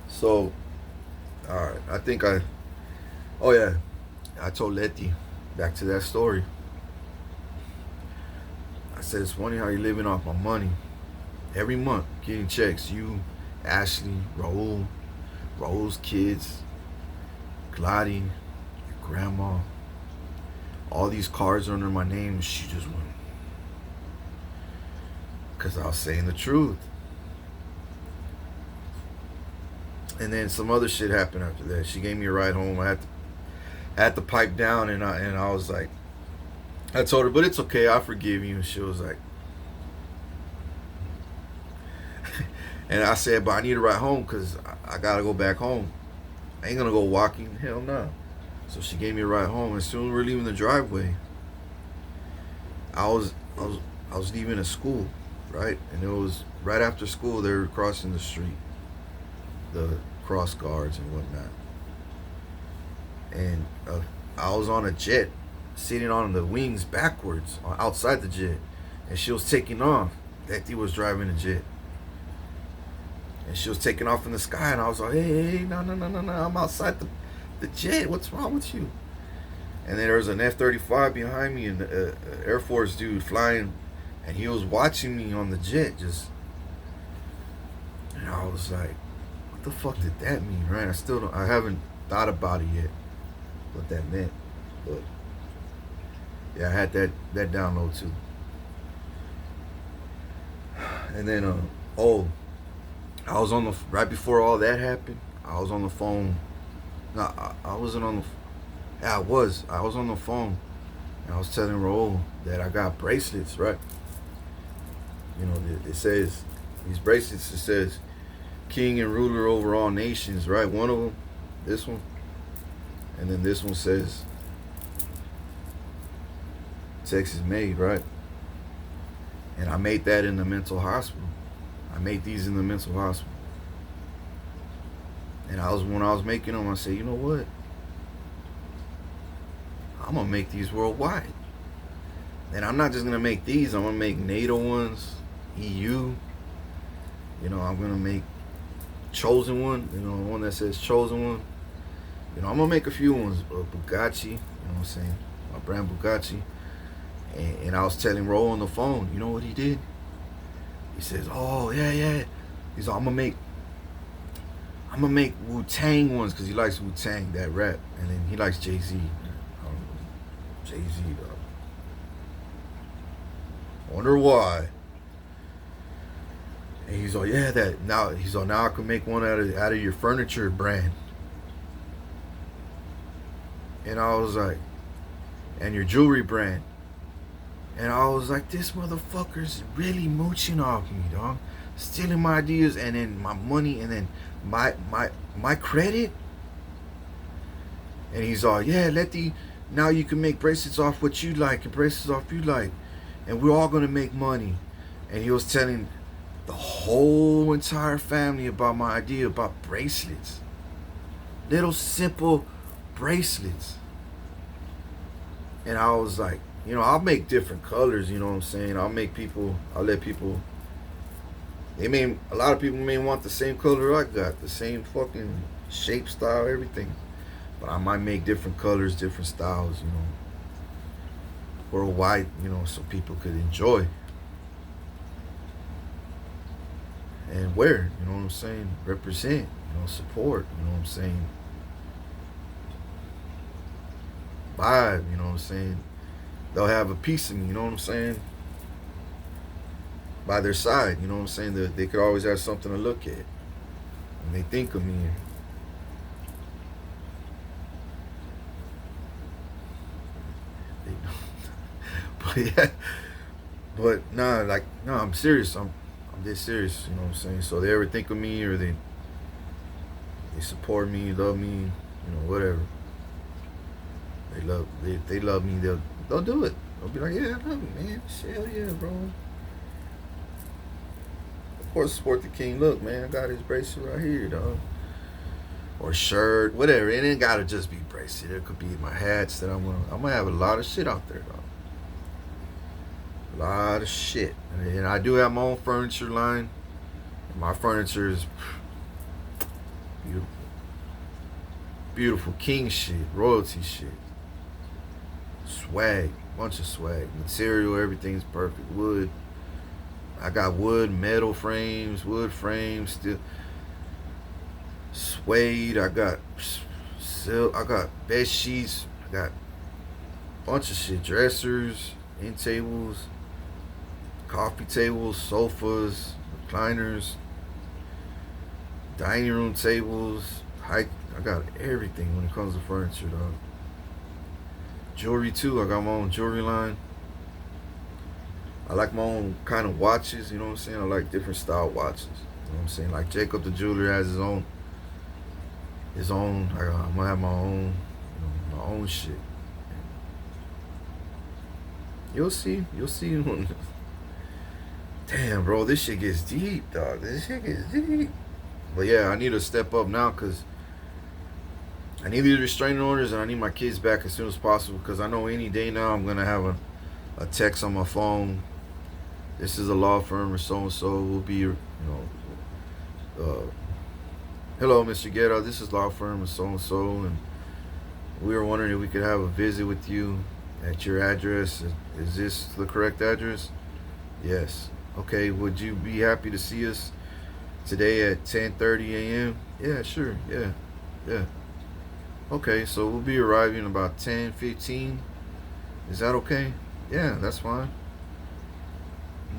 So, alright. I think I... Oh, yeah. I told Letty, back to that story. I said, it's funny how you're living off my money. Every month, getting checks. You, Ashley, Raul's kids, Gladys, your grandma. All these cards under my name. She just went. Because I was saying the truth. And then some other shit happened after that. She gave me a ride home. I had to pipe down, and I was like, I told her, but it's okay, I forgive you. And she was like, and I said, but I need a ride home because I gotta go back home. I ain't gonna go walking, hell no. So she gave me a ride home. As soon as we were leaving the driveway, I was leaving a school, right? And it was right after school. They were crossing the street, the cross guards and whatnot. And I was on a jet, sitting on the wings backwards outside the jet, and she was taking off. Letty was driving the jet, and she was taking off in the sky, and I was like, hey, no, I'm outside the jet. What's wrong with you? And then there was an F-35 behind me, and an Air Force dude flying, and he was watching me on the jet, just. And I was like, what the fuck did that mean, right? I haven't thought about it yet, what that meant, but yeah, I had that download too. And then I was on the right before all that happened. I was on the phone. No, I wasn't on the. Yeah, I was on the phone, and I was telling Raul that I got bracelets, right? You know, it says these bracelets. It says King and ruler over all nations, right? One of them, this one, and then this one says Texas made, right? And I made that in the mental hospital. I made these in the mental hospital. And when I was making them, I said, you know what? I'm gonna make these worldwide. And I'm not just gonna make these. I'm gonna make NATO ones, EU. You know, I'm gonna make chosen one. You know, one that says chosen one. You know, I'm gonna make a few ones. Bugatti. You know what I'm saying? My brand Bugatti. And I was telling Ro on the phone, you know what he did? He says, oh, yeah. He's like, I'm gonna make Wu-Tang ones because he likes Wu-Tang, that rap. And then he likes Jay-Z. Jay-Z, wonder why. And he's like, yeah, now I can make one out of your furniture brand. And I was like, and your jewelry brand. And I was like, this motherfucker's really mooching off me, dog. Stealing my ideas and then my money and then my credit. And he's all, yeah, now you can make bracelets off what you like and bracelets off you like. And we're all gonna make money. And he was telling the whole entire family about my idea about bracelets. Little simple bracelets. And I was like, you know, I'll make different colors, you know what I'm saying? I'll let people, a lot of people may want the same color I got, the same fucking shape, style, everything. But I might make different colors, different styles, you know, worldwide, you know, so people could enjoy. And wear, you know what I'm saying? Represent, you know, support, you know what I'm saying? Vibe, you know what I'm saying? They'll have a piece of me, you know what I'm saying? By their side, you know what I'm saying? They could always have something to look at when they think of me. But yeah, I'm serious. I'm dead serious, you know what I'm saying? So they ever think of me or they support me, love me, you know, whatever. They love me, they'll do it. They'll be like, yeah, I love you, man. Hell yeah, bro. course support the king. Look, man, I got his bracelet right here, dog. Or shirt, whatever. It ain't gotta just be bracelet. It could be my hats that I'm gonna have a lot of shit out there, dog. A lot of shit. And I do have my own furniture line. My furniture is beautiful. Beautiful king shit, royalty shit. Swag, bunch of swag. Material, everything's perfect. Wood. I got wood, metal frames, wood frames, still suede. I got silk. I got bed sheets. I got a bunch of shit. Dressers, end tables, coffee tables, sofas, recliners, dining room tables. I got everything when it comes to furniture, dog. Jewelry too. I got my own jewelry line. I like my own kind of watches, you know what I'm saying? I like different style watches. You know what I'm saying? Like Jacob the jeweler has his own. I'm gonna have my own, my own shit. You'll see. Damn, bro, this shit gets deep, dog. This shit gets deep. But yeah, I need to step up now because I need these restraining orders and I need my kids back as soon as possible because I know any day now I'm gonna have a text on my phone. This is a law firm or so-and-so will be, hello, Mr. Guerra, this is law firm or so-and-so, and we were wondering if we could have a visit with you at your address. Is this the correct address? Yes. Okay, would you be happy to see us today at 10:30 a.m.? Yeah, sure, yeah. Okay, so we'll be arriving about 10:15. Is that okay? Yeah, that's fine.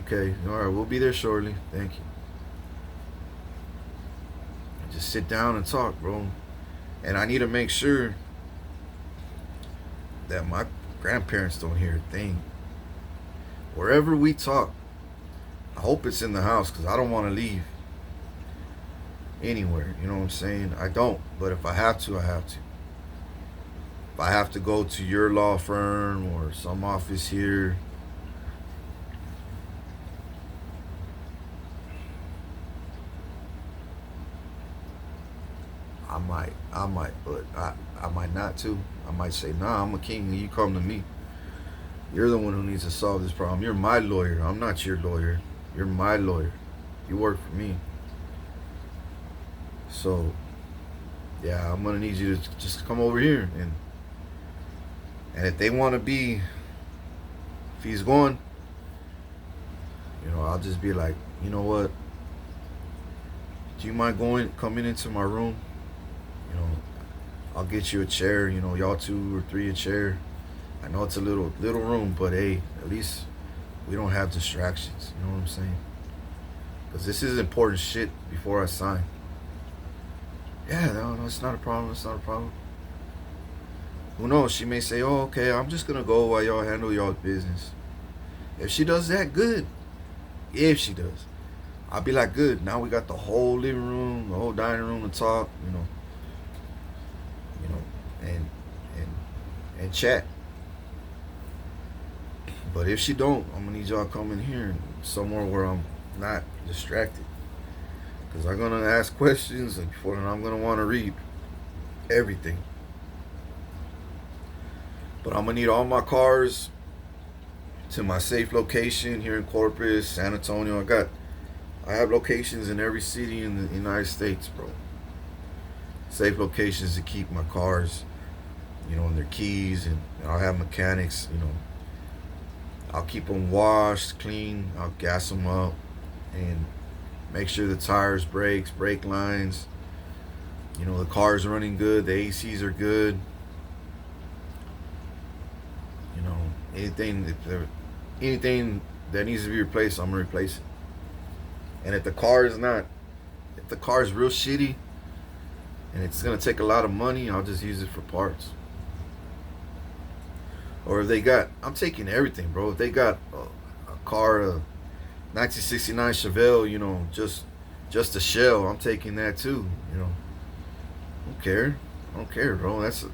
Okay, all right, we'll be there shortly. Thank you. Just sit down and talk, bro. And I need to make sure that my grandparents don't hear a thing. Wherever we talk, I hope it's in the house because I don't want to leave anywhere. You know what I'm saying? I don't, but if I have to, I have to. If I have to go to your law firm or some office here, I might, but I might not too. I might say, nah, I'm a king and you come to me. You're the one who needs to solve this problem. You're my lawyer. I'm not your lawyer. You're my lawyer. You work for me. So, yeah, I'm gonna need you to just come over here and if they want to be, if he's going, I'll just be like, you know what? Do you mind coming into my room? I'll get you a chair, y'all 2 or 3 a chair. I know it's a little room, but hey, at least we don't have distractions. You know what I'm saying? Because this is important shit before I sign. Yeah, no, it's not a problem. It's not a problem. Who knows? She may say, oh, okay, I'm just going to go while y'all handle y'all's business. If she does that, good. If she does. I'll be like, good. Now we got the whole living room, the whole dining room to talk, and chat. But if she don't, I'm gonna need y'all to come in here somewhere where I'm not distracted, because I'm gonna ask questions, and before then I'm gonna want to read everything. But I'm gonna need all my cars to my safe location here in Corpus, San Antonio. I have locations in every city in the United States, bro. Safe locations to keep my cars, and their keys, and I'll have mechanics, I'll keep them washed, clean, I'll gas them up, and make sure the tires, brakes, brake lines, the car's running good, the ACs are good, anything that needs to be replaced, I'm gonna replace it. And if the car is real shitty, and it's gonna take a lot of money, I'll just use it for parts. Or if I'm taking everything, bro. If they got a car, a 1969 Chevelle, just a shell, I'm taking that too. I don't care, bro. That's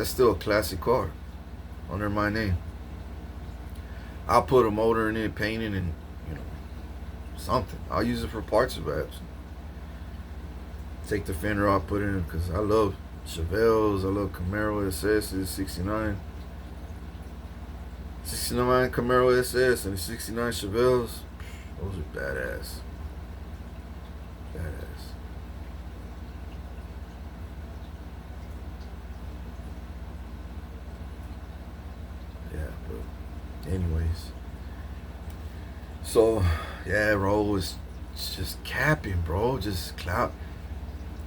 still a classic car under my name. I'll put a motor in it, paint it, and something. I'll use it for parts of apps. Take the fender off, put it in, because I love Chevelles, I love Camaro SS's, 69 Camaro SS and the 69 Chevelles. Those are badass. Badass. Yeah, but anyways. So, yeah, bro was just capping, bro. Just clout.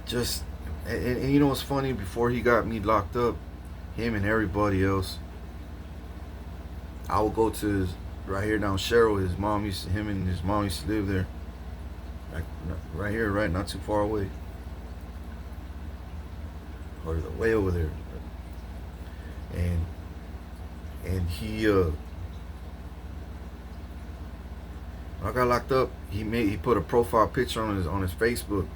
Just, and you know what's funny? Before he got me locked up, him and everybody else, I would go to his, right here down Cheryl. Him and his mom used to live there. Like, right here, right, not too far away. Or way over there. And he, when I got locked up, he put a profile picture on his Facebook.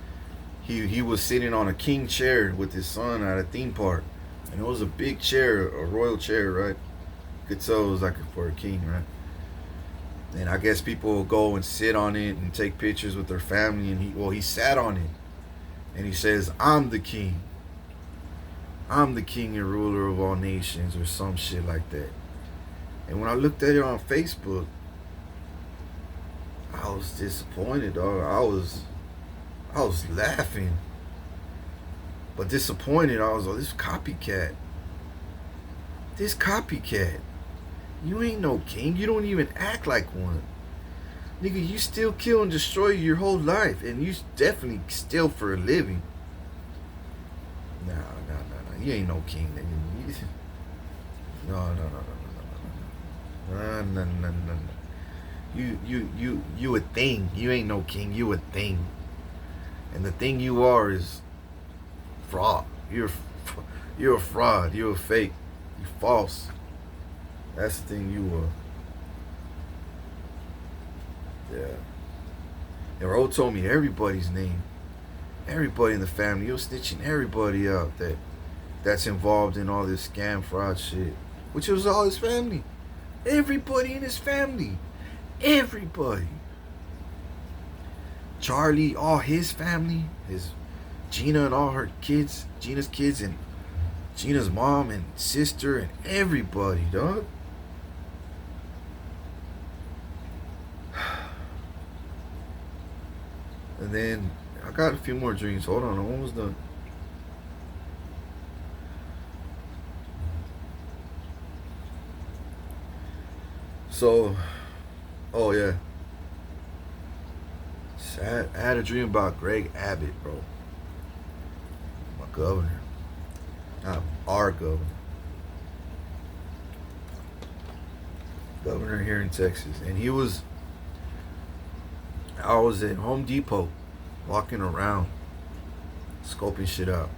He was sitting on a king chair with his son at a theme park, and it was a big chair, a royal chair, right? You could tell it was like for a king, right? And I guess people will go and sit on it and take pictures with their family, and he sat on it, and he says, "I'm the king. I'm the king and ruler of all nations," or some shit like that. And when I looked at it on Facebook, I was disappointed, dog. I was laughing, but disappointed. I was like, this copycat. You ain't no king. You don't even act like one. Nigga, you still kill and destroy your whole life, and you definitely steal for a living. Nah. You ain't no king, nigga. No. You a thing. You ain't no king. You a thing. And the thing you are is fraud. You're a fraud. You're a fake. You're false. That's the thing you are. Yeah. And Ro told me everybody's name. Everybody in the family. He was snitching everybody out that's involved in all this scam fraud shit. Which was all his family. Everybody in his family. Everybody. Charlie, all his family, his Gina and all her kids, Gina's kids and Gina's mom and sister and everybody, dog. And then I got a few more drinks. Hold on, I'm almost done. So, oh yeah. I had a dream about Greg Abbott, bro. My governor. Our governor. Governor here in Texas. And I was at Home Depot walking around, scoping shit out.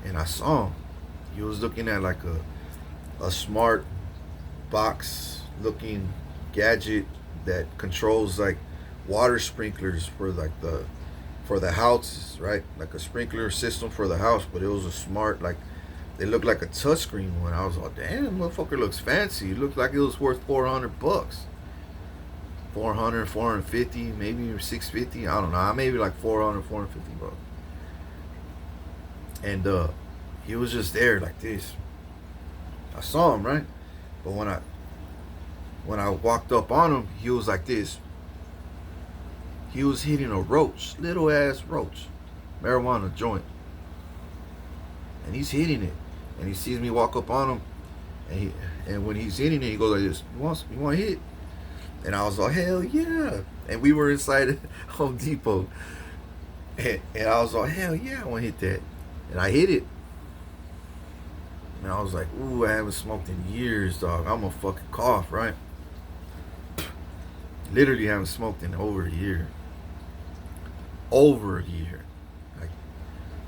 And I saw him. He was looking at like a smart box looking gadget that controls like water sprinklers for the houses, right? Like a sprinkler system for the house, but it was a smart, like, they looked like a touchscreen one. I was like, damn, motherfucker looks fancy. It looked like it was worth $400. 400, 450, maybe 650. I don't know. Maybe like 400, 450 bucks. And he was just there like this. I saw him, right? But when I walked up on him, he was like this. He was hitting a roach, little ass roach, marijuana joint, and he's hitting it. And he sees me walk up on him, and when he's hitting it, he goes like this. You want to hit? And I was like, hell yeah! And we were inside Home Depot, and I was like, hell yeah, I want to hit that. And I hit it, and I was like, ooh, I haven't smoked in years, dog. I'm gonna fucking cough, right? Literally haven't smoked in over a year. Like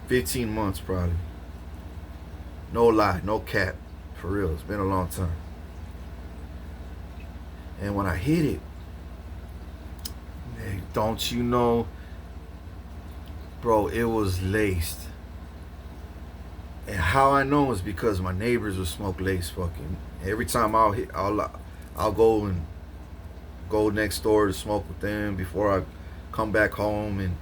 15 months probably. No lie, no cap. For real, it's been a long time. And when I hit it, man, don't you know, bro, it was laced. And how I know is because my neighbors would smoke lace fucking. Every time I'll go next door to smoke with them before come back home and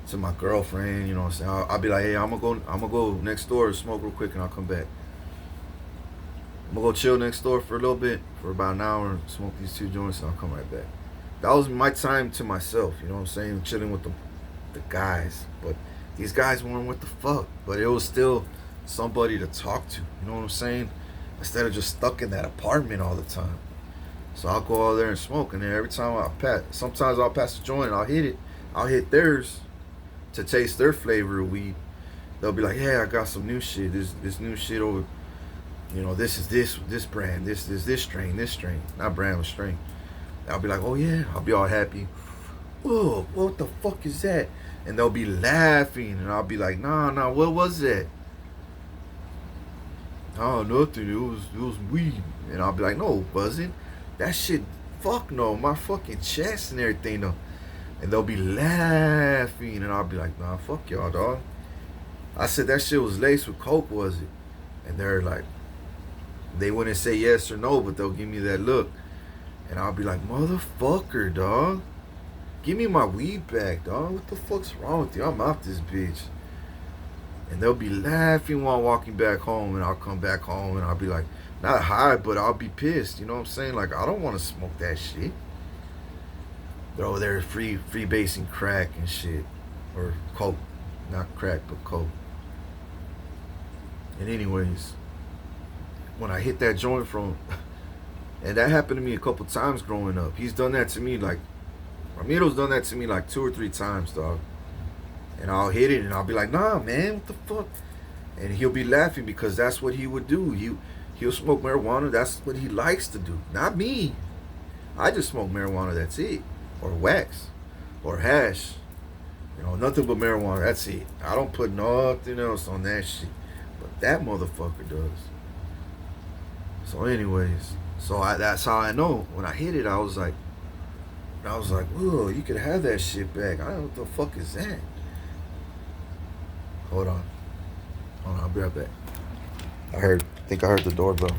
to my girlfriend, you know what I'm saying? I'll be like, hey, I'm gonna go next door and smoke real quick, and I'll come back. I'm gonna go chill next door for a little bit, for about an hour, smoke these 2 joints, and I'll come right back. That was my time to myself, you know what I'm saying? Chilling with the guys. But these guys weren't what the fuck. But it was still somebody to talk to, you know what I'm saying? Instead of just stuck in that apartment all the time. So I'll go out there and smoke, and then every time sometimes I'll pass a joint and I'll hit theirs to taste their flavor of weed. They'll be like, yeah, I got some new shit. This new shit over, you know, this is this brand, this strain. Not brand, but strain. I'll be like, oh yeah, I'll be all happy. Oh, what the fuck is that? And they'll be laughing, and I'll be like, nah, what was that? Oh, nothing. It was weed. And I'll be like, no, it wasn't. That shit, fuck no, my fucking chest and everything though. And they'll be laughing, and I'll be like, nah, fuck y'all, dog. I said that shit was laced with coke, was it? And they're like, they wouldn't say yes or no, but they'll give me that look. And I'll be like, motherfucker, dog. Give me my weed back, dog. What the fuck's wrong with you? I'm out this bitch. And they'll be laughing while walking back home, and I'll come back home, and I'll be like, not high, but I'll be pissed. You know what I'm saying? Like, I don't want to smoke that shit. They're over there free basing crack and shit. Or coke. Not crack, but coke. And anyways, when I hit that joint from... And that happened to me a couple times growing up. He's done that to me, like... Ramiro's done that to me like 2 or 3 times, dog. And I'll hit it, and I'll be like, nah, man, what the fuck? And he'll be laughing because that's what he would do. He'll smoke marijuana. That's what he likes to do. Not me. I just smoke marijuana, that's it. Or wax. Or hash. You know, nothing but marijuana, that's it. I don't put nothing else on that shit. But that motherfucker does. So anyways, that's how I know. When I hit it, I was like, whoa, you could have that shit back. I don't know what the fuck is that. Hold on, I'll be right back. I think I heard the doorbell.